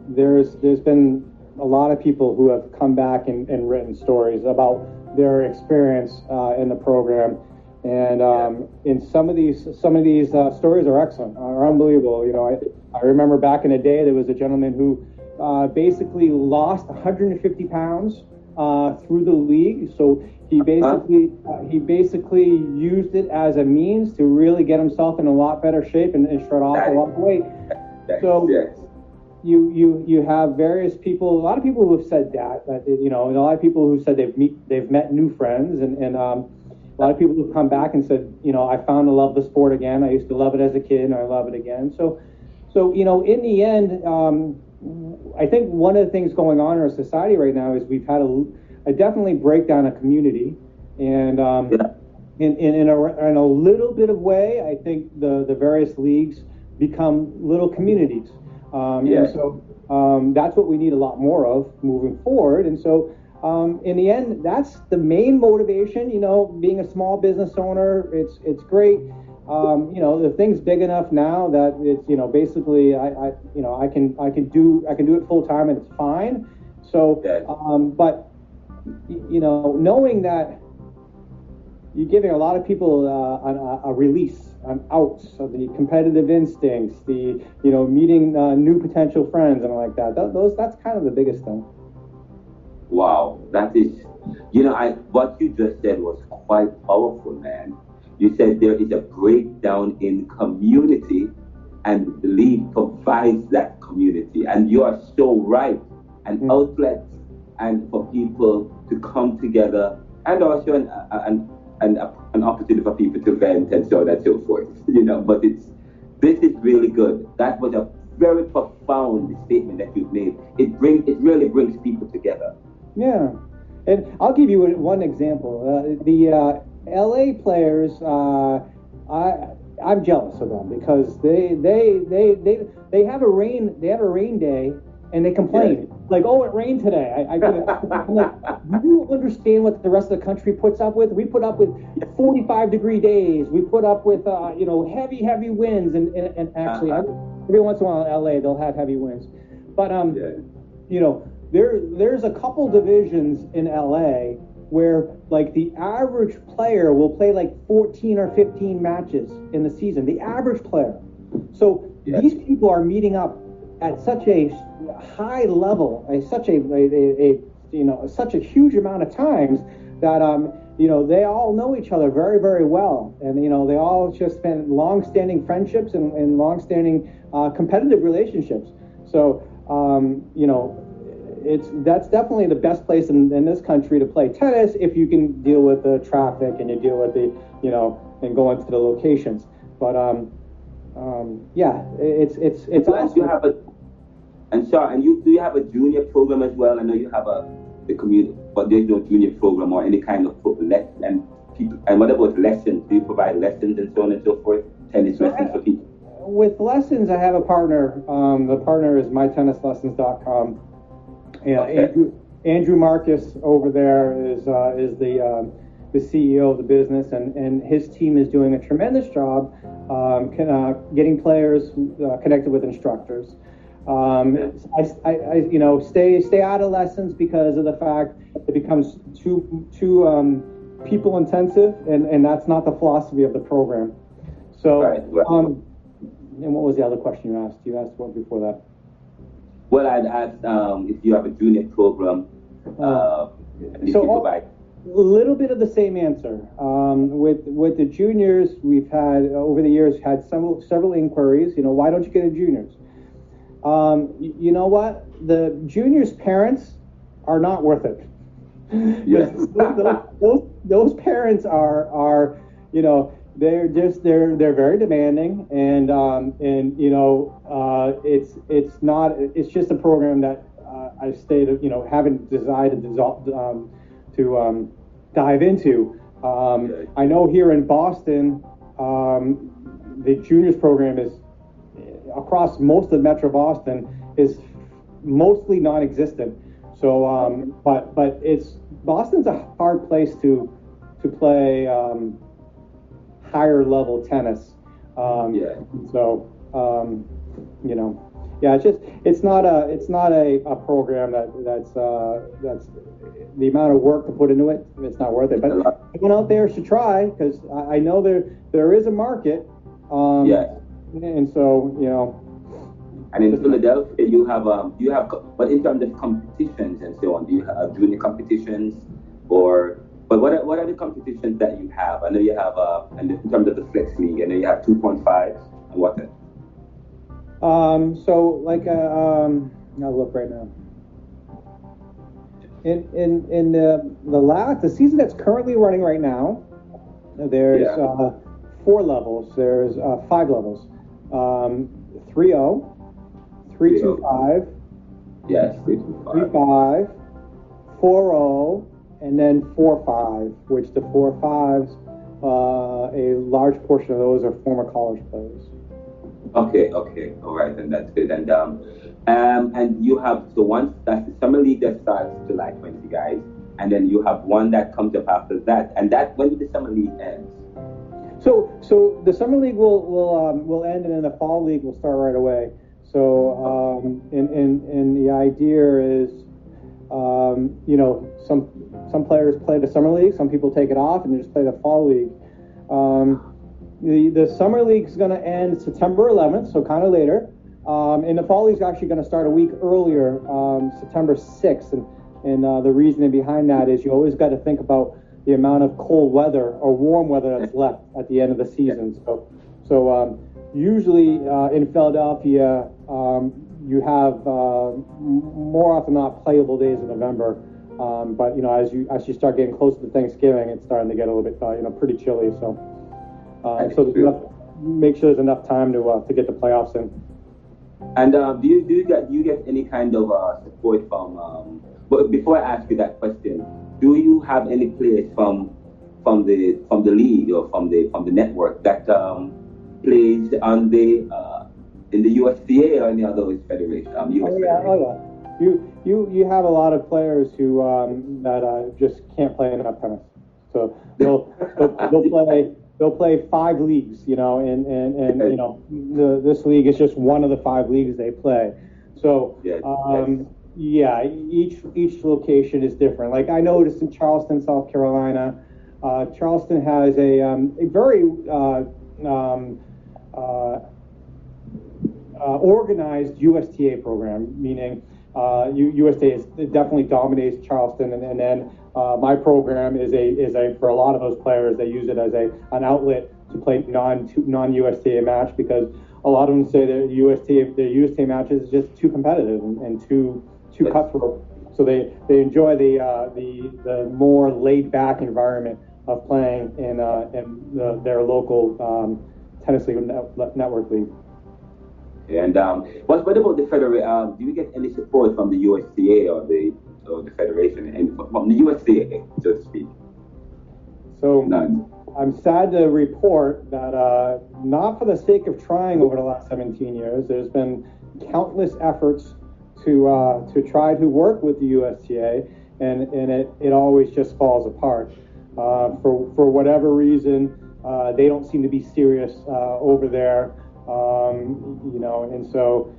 there's been a lot of people who have come back and written stories about their experience in the program. And some of these stories are excellent, are unbelievable. I remember back in the day there was a gentleman who basically lost 150 pounds through the league. So he basically used it as a means to really get himself in a lot better shape and shred off a lot of weight. So you have various people, a lot of people who have said that a lot of people who said they've met new friends and a lot of people who've come back and said, I found to love the sport again. I used to love it as a kid, and I love it again. So in the end, I think one of the things going on in our society right now is we've had a definitely breakdown of community, and in a little bit of way, I think the various leagues become little communities, and so that's what we need a lot more of moving forward. And so. In the end, that's the main motivation. Being a small business owner, it's great. The thing's big enough now that it's basically I can do it full time and it's fine. So, but knowing that you're giving a lot of people a release, an out of the competitive instincts, the meeting new potential friends and like that. That's kind of the biggest thing. Wow, that is, what you just said was quite powerful, man. You said there is a breakdown in community, and the league provides that community, and you are so right. An outlet and for people to come together, and also an opportunity for people to vent and so on and so forth. But this is really good. That was a very profound statement that you've made. It really brings people together. Yeah, and I'll give you one example. The LA players, I'm jealous of them because they have a rain day and they complain like, oh, it rained today. I'm like, do you understand what the rest of the country puts up with? We put up with 45-degree days. We put up with heavy winds and actually every once in a while in LA they'll have heavy winds, but there's a couple divisions in LA where like the average player will play like 14 or 15 matches in the season. The average player. So these people are meeting up at such a high level, such a huge amount of times that they all know each other very, very well, and they all just spend long-standing friendships and long-standing competitive relationships. So that's definitely the best place in this country to play tennis if you can deal with the traffic and you deal with the and go into the locations. But it's awesome. You have do you have a junior program as well? I know you have the community, but there's no junior program or any kind of lesson. And what about lessons? Do you provide lessons and so on and so forth? Tennis lessons for people? With lessons, I have a partner. The partner is mytennislessons.com. Yeah, okay. Andrew Marcus over there is the CEO of the business, and his team is doing a tremendous job getting players connected with instructors. I stay out of lessons because of the fact it becomes too people intensive, and that's not the philosophy of the program. So, right. And what was the other question you asked? You asked one before that. Well, I'd asked if you have a junior program. A little bit of the same answer. With the juniors, we've had over the years several inquiries. Why don't you get a juniors? You know what? The juniors' parents are not worth it. Yes. those parents are they're very demanding, and it's just a program that I haven't decided to dive into. I know here in Boston, the juniors program is across most of Metro Boston is mostly non-existent. So, but Boston's a hard place to play higher level tennis. It's not a program that's the amount of work to put into it. It's not worth it. But everyone out there should try, because I know there is a market. And so And in Philadelphia, you have but in terms of competitions and so on, do you have junior competitions But what are the competitions that you have? I know you have, and in terms of the Flex League, I know you have 2.5s and what then? I'll look right now. In the season that's currently running right now, there's 4 levels. There's 5 levels. 3-0, 3-2-5. Yes, 3-2-5. 3-5, 4-0. And then 4-5, which the 4-5s, a large portion of those are former college players. Okay, all right, then that's good. And you have that's the summer league that starts July 20, guys, and then you have one that comes up after that. And that when did the summer league end? So the summer league will end, and then the fall league will start right away. So and the idea is, some players play the summer league, some people take it off and just play the fall league. The summer league is going to end September 11th, so kind of later. And the fall league is actually going to start a week earlier, September 6th. And the reasoning behind that is you always got to think about the amount of cold weather or warm weather that's left at the end of the season. So usually in Philadelphia, you have more often than not playable days in November. But as you start getting closer to Thanksgiving, it's starting to get a little bit pretty chilly. So make sure there's enough time to get the playoffs in. And do you get any kind of support from? But before I ask you that question, do you have any players from the league or from the network that plays on in the USTA or any other federation? You have a lot of players who that just can't play enough tennis. So they'll play 5 leagues, and this league is just one of the 5 leagues they play. So Yeah, each location is different. Like I noticed in Charleston, South Carolina, Charleston has a very organized USTA program, meaning USTA definitely dominates Charleston, and then my program is a for a lot of those players, they use it as an outlet to play non USTA match, because a lot of them say their USTA matches is just too competitive and too cutthroat. So they enjoy the more laid back environment of playing in their local tennis league network league. And what about the federation? Do you get any support from the USTA or the federation, and from the USTA, so to speak? So none. I'm sad to report that not for the sake of trying over the last 17 years, there's been countless efforts to try to work with the USTA, and it always just falls apart. For whatever reason, they don't seem to be serious over there. And so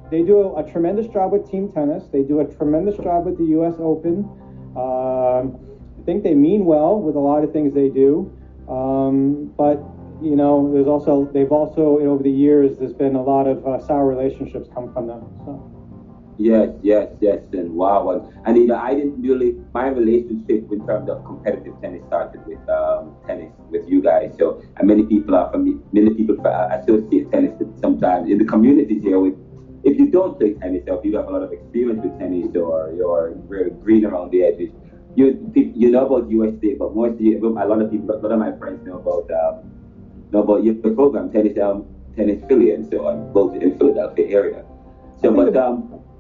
they do a tremendous job with team tennis. They do a tremendous job with the U.S. Open. I think they mean well with a lot of things they do, but they've also over the years there's been a lot of sour relationships come from them. So. Yes, and wow, and I didn't really, my relationship in terms of competitive tennis started with tennis with you guys. So, and many people associate tennis with sometimes in the communities here with, if you don't play tennis or if you have a lot of experience with tennis or you're very green around the edges, you know about USA, but mostly a lot of my friends know about your program, tennis Philly, and so on, both in Philadelphia area. So,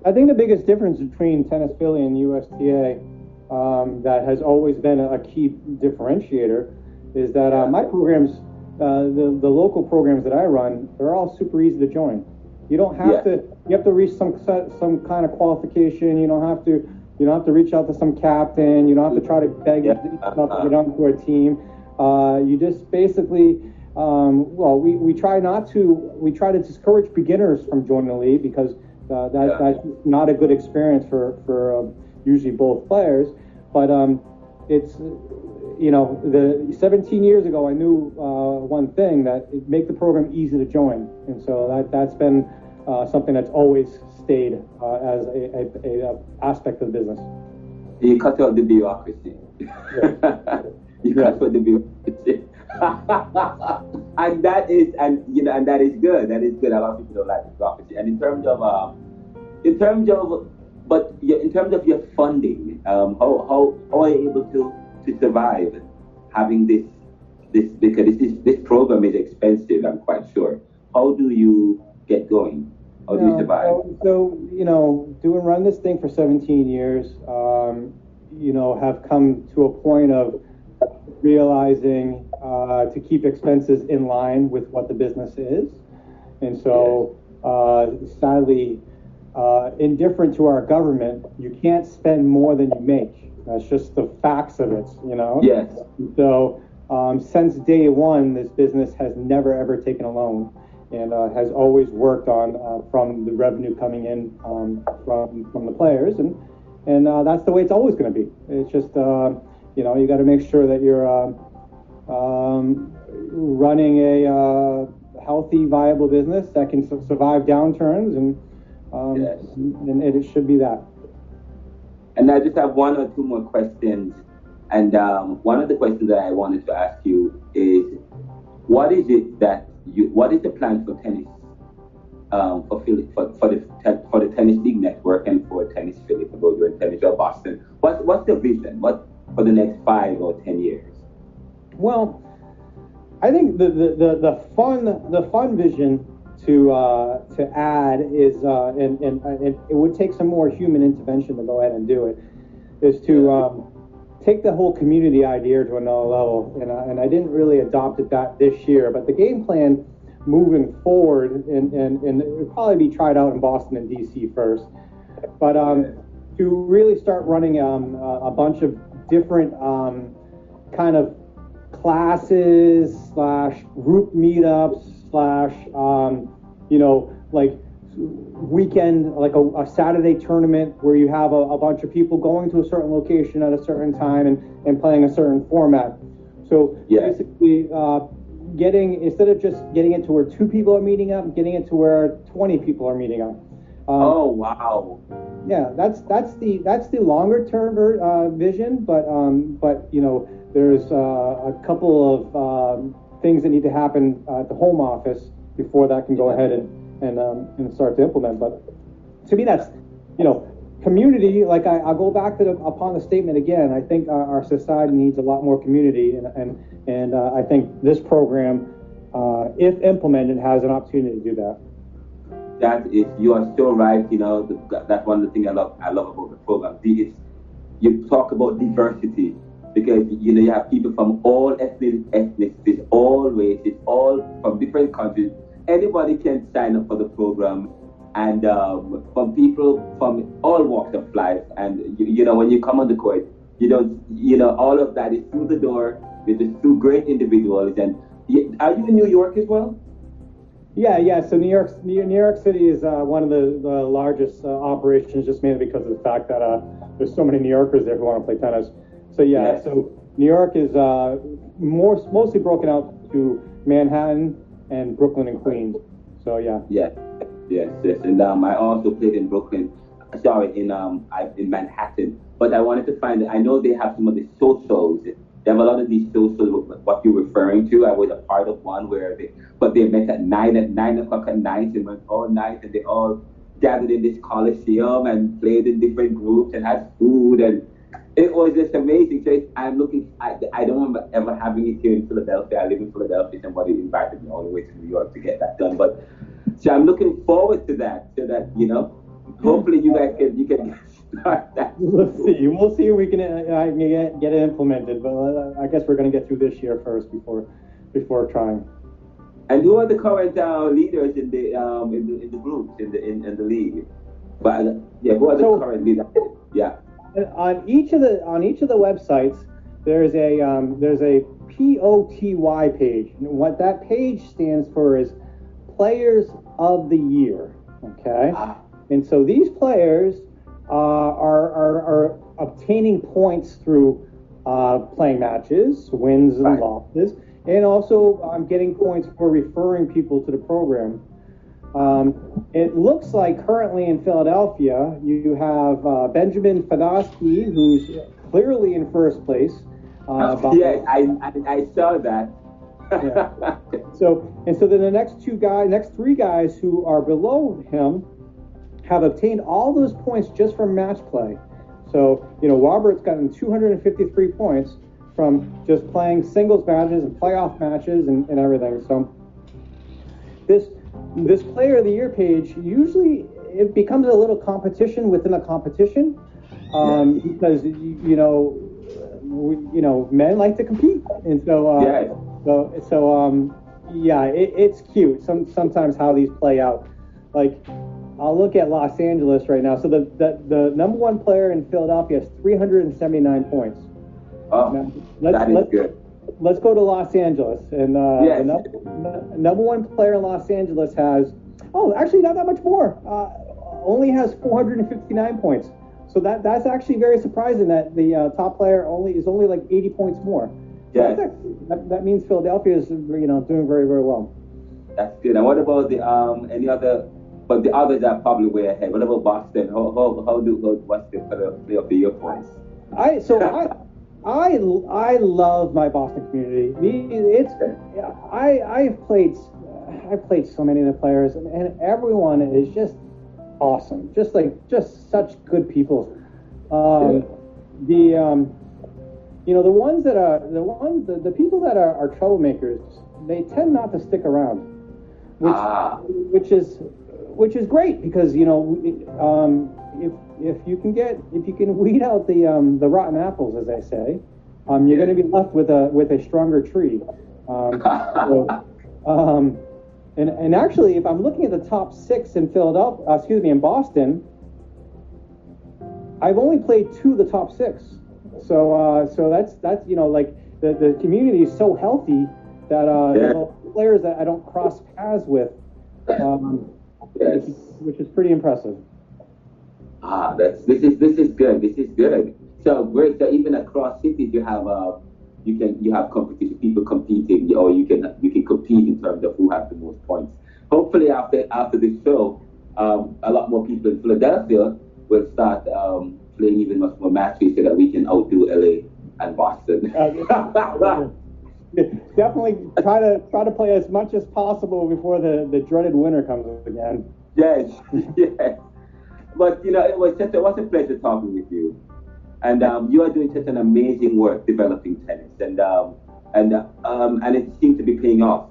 I think the biggest difference between Tennis Philly and USTA that has always been a key differentiator is that my programs, the local programs that I run, they're all super easy to join. You don't have to. You have to reach some kind of qualification. You don't have to reach out to some captain. You don't have to try to beg to get onto a team. You just basically. We try to discourage beginners from joining the league, because that's not a good experience for usually both players. But it's the 17 years ago I knew one thing, that it make the program easy to join, and so that's been something that's always stayed as a aspect of the business. You cut out the bureaucracy. Yeah. Cut out the bureaucracy. and that is good. That is good. A lot of people don't like the bureaucracy. And in terms of your funding, how are you able to survive having this because this program is expensive, I'm quite sure. How do you get going? How do you survive? So run this thing for 17 years, have come to a point of realizing to keep expenses in line with what the business is. And so, sadly, indifferent to our government, you can't spend more than you make. That's just the facts of it, Yes. So, since day one, this business has never, ever taken a loan, and has always worked on from the revenue coming in from the players. And that's the way it's always going to be. It's just, you got to make sure that you're running a healthy, viable business that can survive downturns, and it should be that. And I just have one or two more questions. And one of the questions that I wanted to ask you is, what is the plan for tennis for Philly, for the tennis league network, and for Tennis Philly, for both you and Tennis or Boston? What's the vision? What for the next 5 or 10 years? Well, I think the fun vision to add is and it would take some more human intervention to go ahead and do it, is to take the whole community idea to another level. And I didn't really adopt it this year, but the game plan moving forward, and it would probably be tried out in Boston and DC first, but to really start running a bunch of different kind of classes / group meetups you know, like weekend, like a Saturday tournament where you have a bunch of people going to a certain location at a certain time and playing a certain format. So basically, instead of just getting it to where 2 people are meeting up, getting it to where 20 people are meeting up. Oh wow! Yeah, that's the longer term vision, but you know, there's a couple of things that need to happen at the home office before that can go ahead and start to implement. But to me, that's, you know, community. Like I'll go back to upon the statement again. I think our society needs a lot more community, and I think this program, if implemented, has an opportunity to do that. That is, you are so right. You know, that's one of the things I love about the program. You talk about diversity, because you know you have people from all ethnicities, all races, all from different countries. Anybody can sign up for the program, and from people from all walks of life. And you know, when you come on the court, you don't, you know, all of that is through the door with just 2 great individuals. And are you in New York as well? Yeah. So New York City is one of the largest operations, just mainly because of the fact that there's so many New Yorkers there who want to play tennis. So so New York is mostly broken out to Manhattan and Brooklyn and Queens. So yes. And I also played in Brooklyn. Sorry, in Manhattan. But I wanted to find. I know they have some of the socials. They have a lot of these socials. What you're referring to, I was a part of one where they met at 9 o'clock at night and went all night, and they all gathered in this coliseum and played in different groups and had food, and it was just amazing. So I don't remember ever having it here in Philadelphia. I live in Philadelphia. Somebody invited me all the way to New York to get that done. But so I'm looking forward to that, so that, you know, hopefully you can start that. We'll see if we can get it implemented. But I guess we're going to get through this year first before trying. And who are the current leaders in the groups in the league? But who are the current leaders? Yeah. On each of the websites, there's a POTY page. And what that page stands for is Players of the Year. Okay, and so these players are obtaining points through playing matches, wins and losses, and also getting points for referring people to the program. It looks like currently in Philadelphia, you have Benjamin Fadosky, who's clearly in first place. I saw that. Yeah. So then the next 3 guys who are below him have obtained all those points just from match play. So, you know, Robert's gotten 253 points from just playing singles matches and playoff matches and everything. So this Player of the Year page, usually it becomes a little competition within a competition, because men like to compete, and it's cute. Sometimes how these play out. Like, I'll look at Los Angeles right now. So the number 1 player in Philadelphia has 379 points. Oh, that is good. Let's go to Los Angeles, and the number 1 player in Los Angeles has, actually not that much more. Only has 459 points. So that's actually very surprising that the top player is only like 80 points more. Yeah. That means Philadelphia is, you know, doing very, very well. That's good. And what about the any other? But the others are probably way ahead. What about Boston? What's the Player of the Year points? I love my Boston community. I've played so many of the players, and everyone is just awesome. Just such good people. The people that are troublemakers, they tend not to stick around, which is great, because, you know, if you can weed out the rotten apples, as they say, you're going to be left with a stronger tree. And actually, if I'm looking at the top 6 in in Boston, I've only played 2 of the top 6. So that's, you know, like the community is so healthy that there's a lot of players that I don't cross paths with, which is pretty impressive. This is good. This is good. So great. So even across cities, you have competition, people competing, or you can compete in terms of who has the most points. Hopefully, after this show, a lot more people in Philadelphia will start playing even much more matches so that we can outdo LA and Boston. Definitely try to play as much as possible before the dreaded winter comes again. Yes, yes. But it was a pleasure talking with you, and you are doing such an amazing work developing tennis, and it seems to be paying off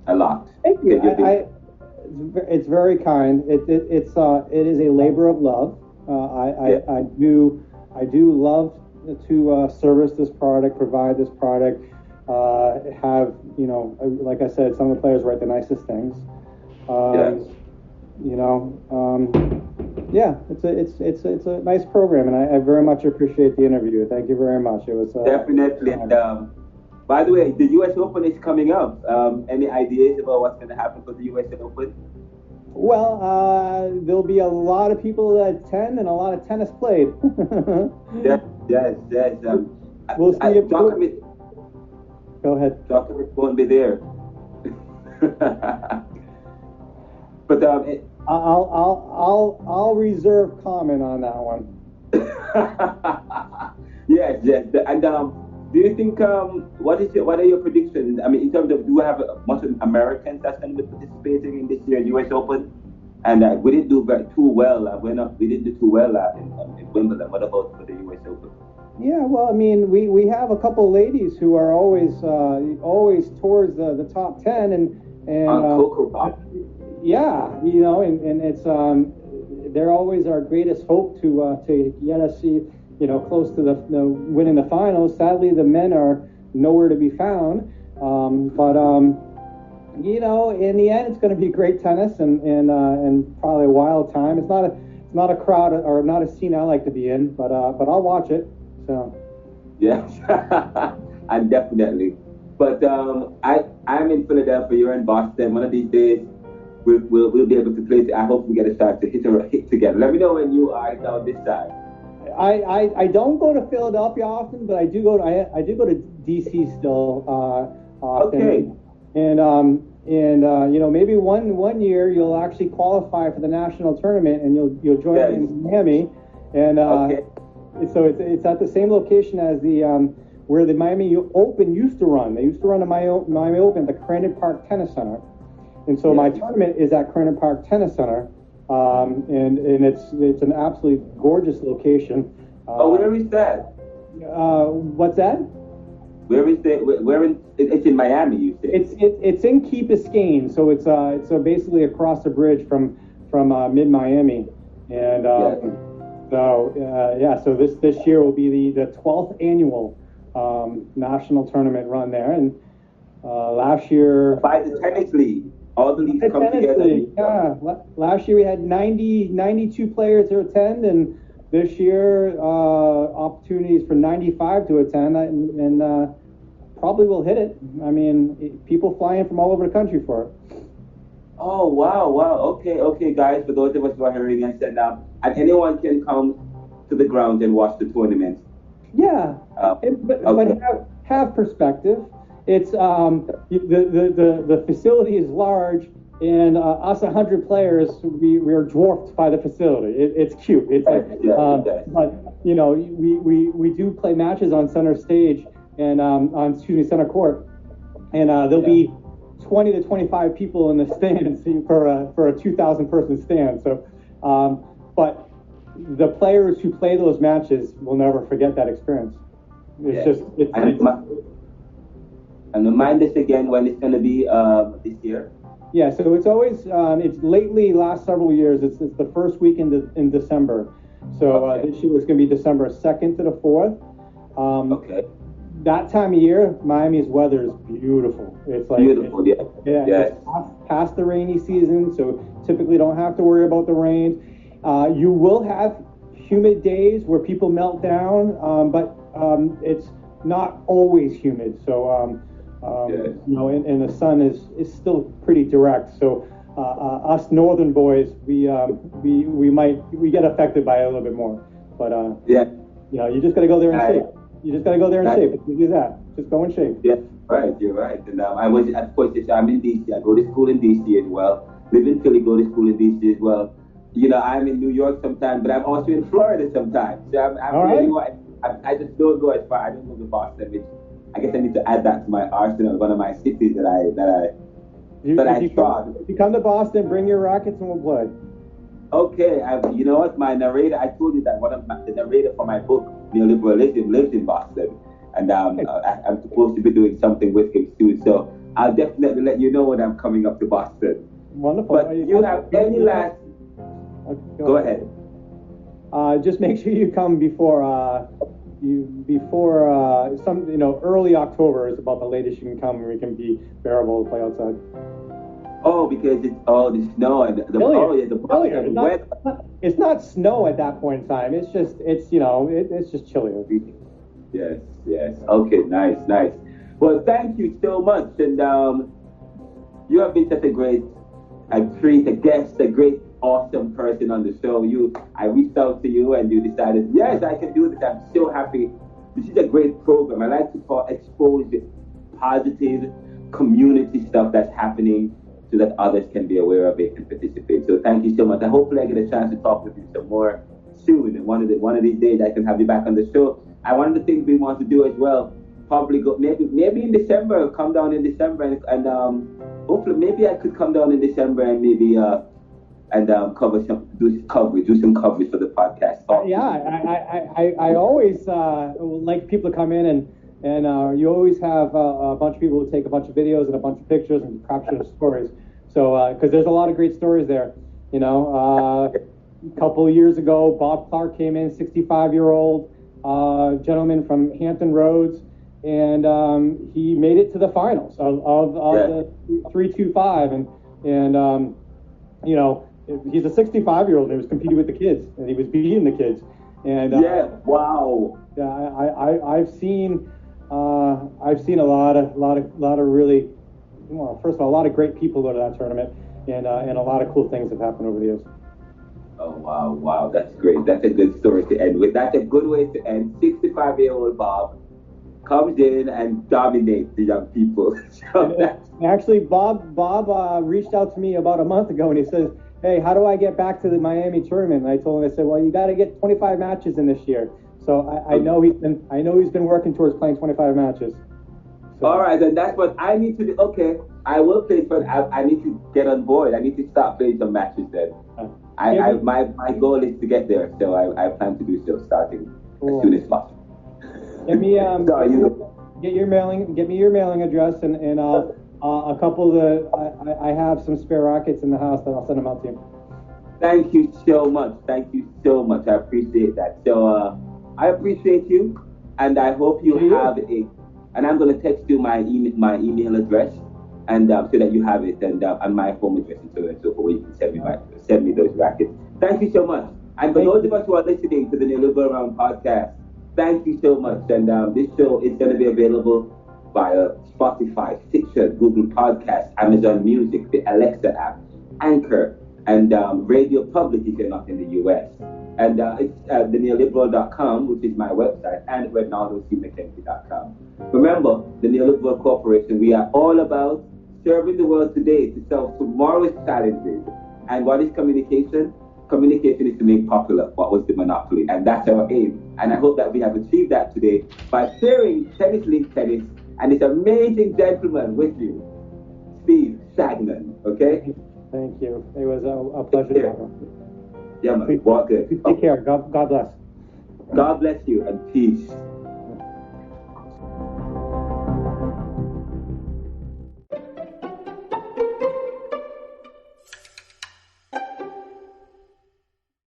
a lot. Thank you. It's very kind. It is a labor of love. I do love to service this product, provide this product. Have like I said, some of the players write the nicest things. It's a nice program, and I very much appreciate the interview. Thank you very much. It was definitely. And by the way, the U.S. Open is coming up. Any ideas about what's going to happen for the U.S. Open? Well, there'll be a lot of people that attend and a lot of tennis played. Yes. We'll see. Go ahead. Djokovic won't be there. But I'll reserve comment on that one. Yes. And do you think what are your predictions? I mean, in terms of, do we have much Americans that's going to be participating in this year's U.S. Open? And we didn't do too well. We didn't do too well in Wimbledon. What about for the U.S. Open? Yeah, well, I mean, we have a couple of ladies who are always towards the top 10, and Coco Pop. Yeah, and it's they're always our greatest hope to get us close to the winning the finals. Sadly, the men are nowhere to be found. But in the end, it's going to be great tennis and probably a wild time. It's not a crowd or not a scene I like to be in, but I'll watch it. So. Yes, and definitely. But I'm in Philadelphia. You're in Boston. One of these days, we'll be able to play. I hope we get a chance to hit together. Let me know when you are down this side. I don't go to Philadelphia often, but I do go to DC still often. Okay. And maybe one year you'll actually qualify for the national tournament and you'll join me in Miami. And so it's at the same location as the where the Miami Open used to run. They used to run the Miami Open at the Crandon Park Tennis Center. And so my tournament is at Crandon Park Tennis Center, and it's an absolutely gorgeous location. Where is that? What's that? Where is that? It's in Miami, you say? It's in Key Biscayne, so it's basically across the bridge from mid Miami, and so this year will be the 12th annual national tournament run there, and last year by the tennis league. All the leagues come together. Yeah. Last year we had 92 players to attend, and this year opportunities for 95 to attend, and probably will hit it. I mean, people fly in from all over the country for it. Oh, wow. Okay, guys, for those of us who are hearing us, and anyone can come to the ground and watch the tournament. Yeah, but have perspective. It's the facility is large, and us 100 players, we are dwarfed by the facility. It's cute. It's but we do play matches on center stage and center court, and there'll be 20 to 25 people in the stands for a 2,000 person stand. So, but the players who play those matches will never forget that experience. And remind us again when it's going to be this year. Yeah, so it's always it's lately last several years. It's the first week in December. So this year it's going to be December 2nd to the 4th. That time of year, Miami's weather is beautiful. It's like beautiful. It's past the rainy season, so typically don't have to worry about the rain. You will have humid days where people melt down, but it's not always humid. So And the sun is still pretty direct. So us northern boys, we get affected by it a little bit more. But you just got to go there in shape. You just got to go there in shape. If you do that, just go in shape. Yeah, right. You're right. And I was at first. I'm in DC. I go to school in DC as well. Live in Philly. Go to school in DC as well. I'm in New York sometimes, but I'm also in Florida sometimes. So I just don't go as far. I don't go to Boston, which I guess I need to add that to my arsenal. One of my cities that I trod. If you come to Boston, bring your rackets and we'll play. Okay, you know what? My narrator, I told you that the narrator for my book, Neoliberalism, lives in Boston, and I'm supposed to be doing something with him soon. So I'll definitely let you know when I'm coming up to Boston. Wonderful. But you have any last? Go ahead. Just make sure you come before early October is about the latest you can come, and we can be bearable to play outside. Oh, because it's all the snow and the weather. It's not snow at that point in time. It's just chillier. Yes. Okay, nice. Well, thank you so much, and you have been such a great treat, a guest, a great, awesome person on the show. I reached out to you, and you decided, yes, I can do this. I'm so happy. This is a great program. I like to expose the positive community stuff that's happening, so that others can be aware of it and participate. So thank you so much. And hopefully I get a chance to talk with you some more soon. And one of these days I can have you back on the show. And one of the things we want to do as well, probably go maybe in December, come down in December, and hopefully maybe I could come down in December and maybe do some coverage for the podcast. I always like people to come in and you always have a bunch of people who take a bunch of videos and a bunch of pictures and capture the stories. So, because there's a lot of great stories there. A couple of years ago, Bob Clark came in, 65-year-old gentleman from Hampton Roads, and he made it to the finals of the 325, and he's a 65-year-old, and he was competing with the kids, and he was beating the kids. And wow. Yeah, I've seen a lot of really, first of all, a lot of great people go to that tournament, and a lot of cool things have happened over the years. Oh, wow, that's great. That's a good story to end with. That's a good way to end. 65-year-old Bob comes in and dominates the young people. Actually, Bob reached out to me about a month ago, and he says, hey, how do I get back to the Miami tournament? And I told him, I said, well, you got to get 25 matches in this year. So I know he's been working towards playing 25 matches. So. All right, and that's what I need to do. Okay, I will play, but I need to get on board. I need to start playing some matches then. My goal is to get there, so I plan to do so starting as soon as possible. Get me your mailing address, and I'll a couple of the I have some spare rackets in the house that I'll send them out to you. Thank you so much. I appreciate that. So I appreciate you, and I hope you have and I'm going to text you my email address, and so that you have it, and my home address, and so on and so forth. You can send me those rackets. Thank you so much. And for those of us who are listening to the Neoliberal Round podcast, thank you so much. And this show is going to be available via Spotify, Stitcher, Google Podcasts, Amazon Music, the Alexa app, Anchor, and Radio Public if you're not in the U.S. And it's theneoliberal.com, which is my website, and RenaldoCMcKenzie.com. Remember, the Neoliberal Corporation, we are all about serving the world today to solve tomorrow's challenges. And what is communication? Communication is to make popular what was the monopoly, and that's our aim. And I hope that we have achieved that today by sharing Tennis League Tennis and this amazing gentleman with you, Steve Chagnon. Okay? Thank you. It was a pleasure. Yeah, man. Walk good. Take care. God bless. God bless you, and peace.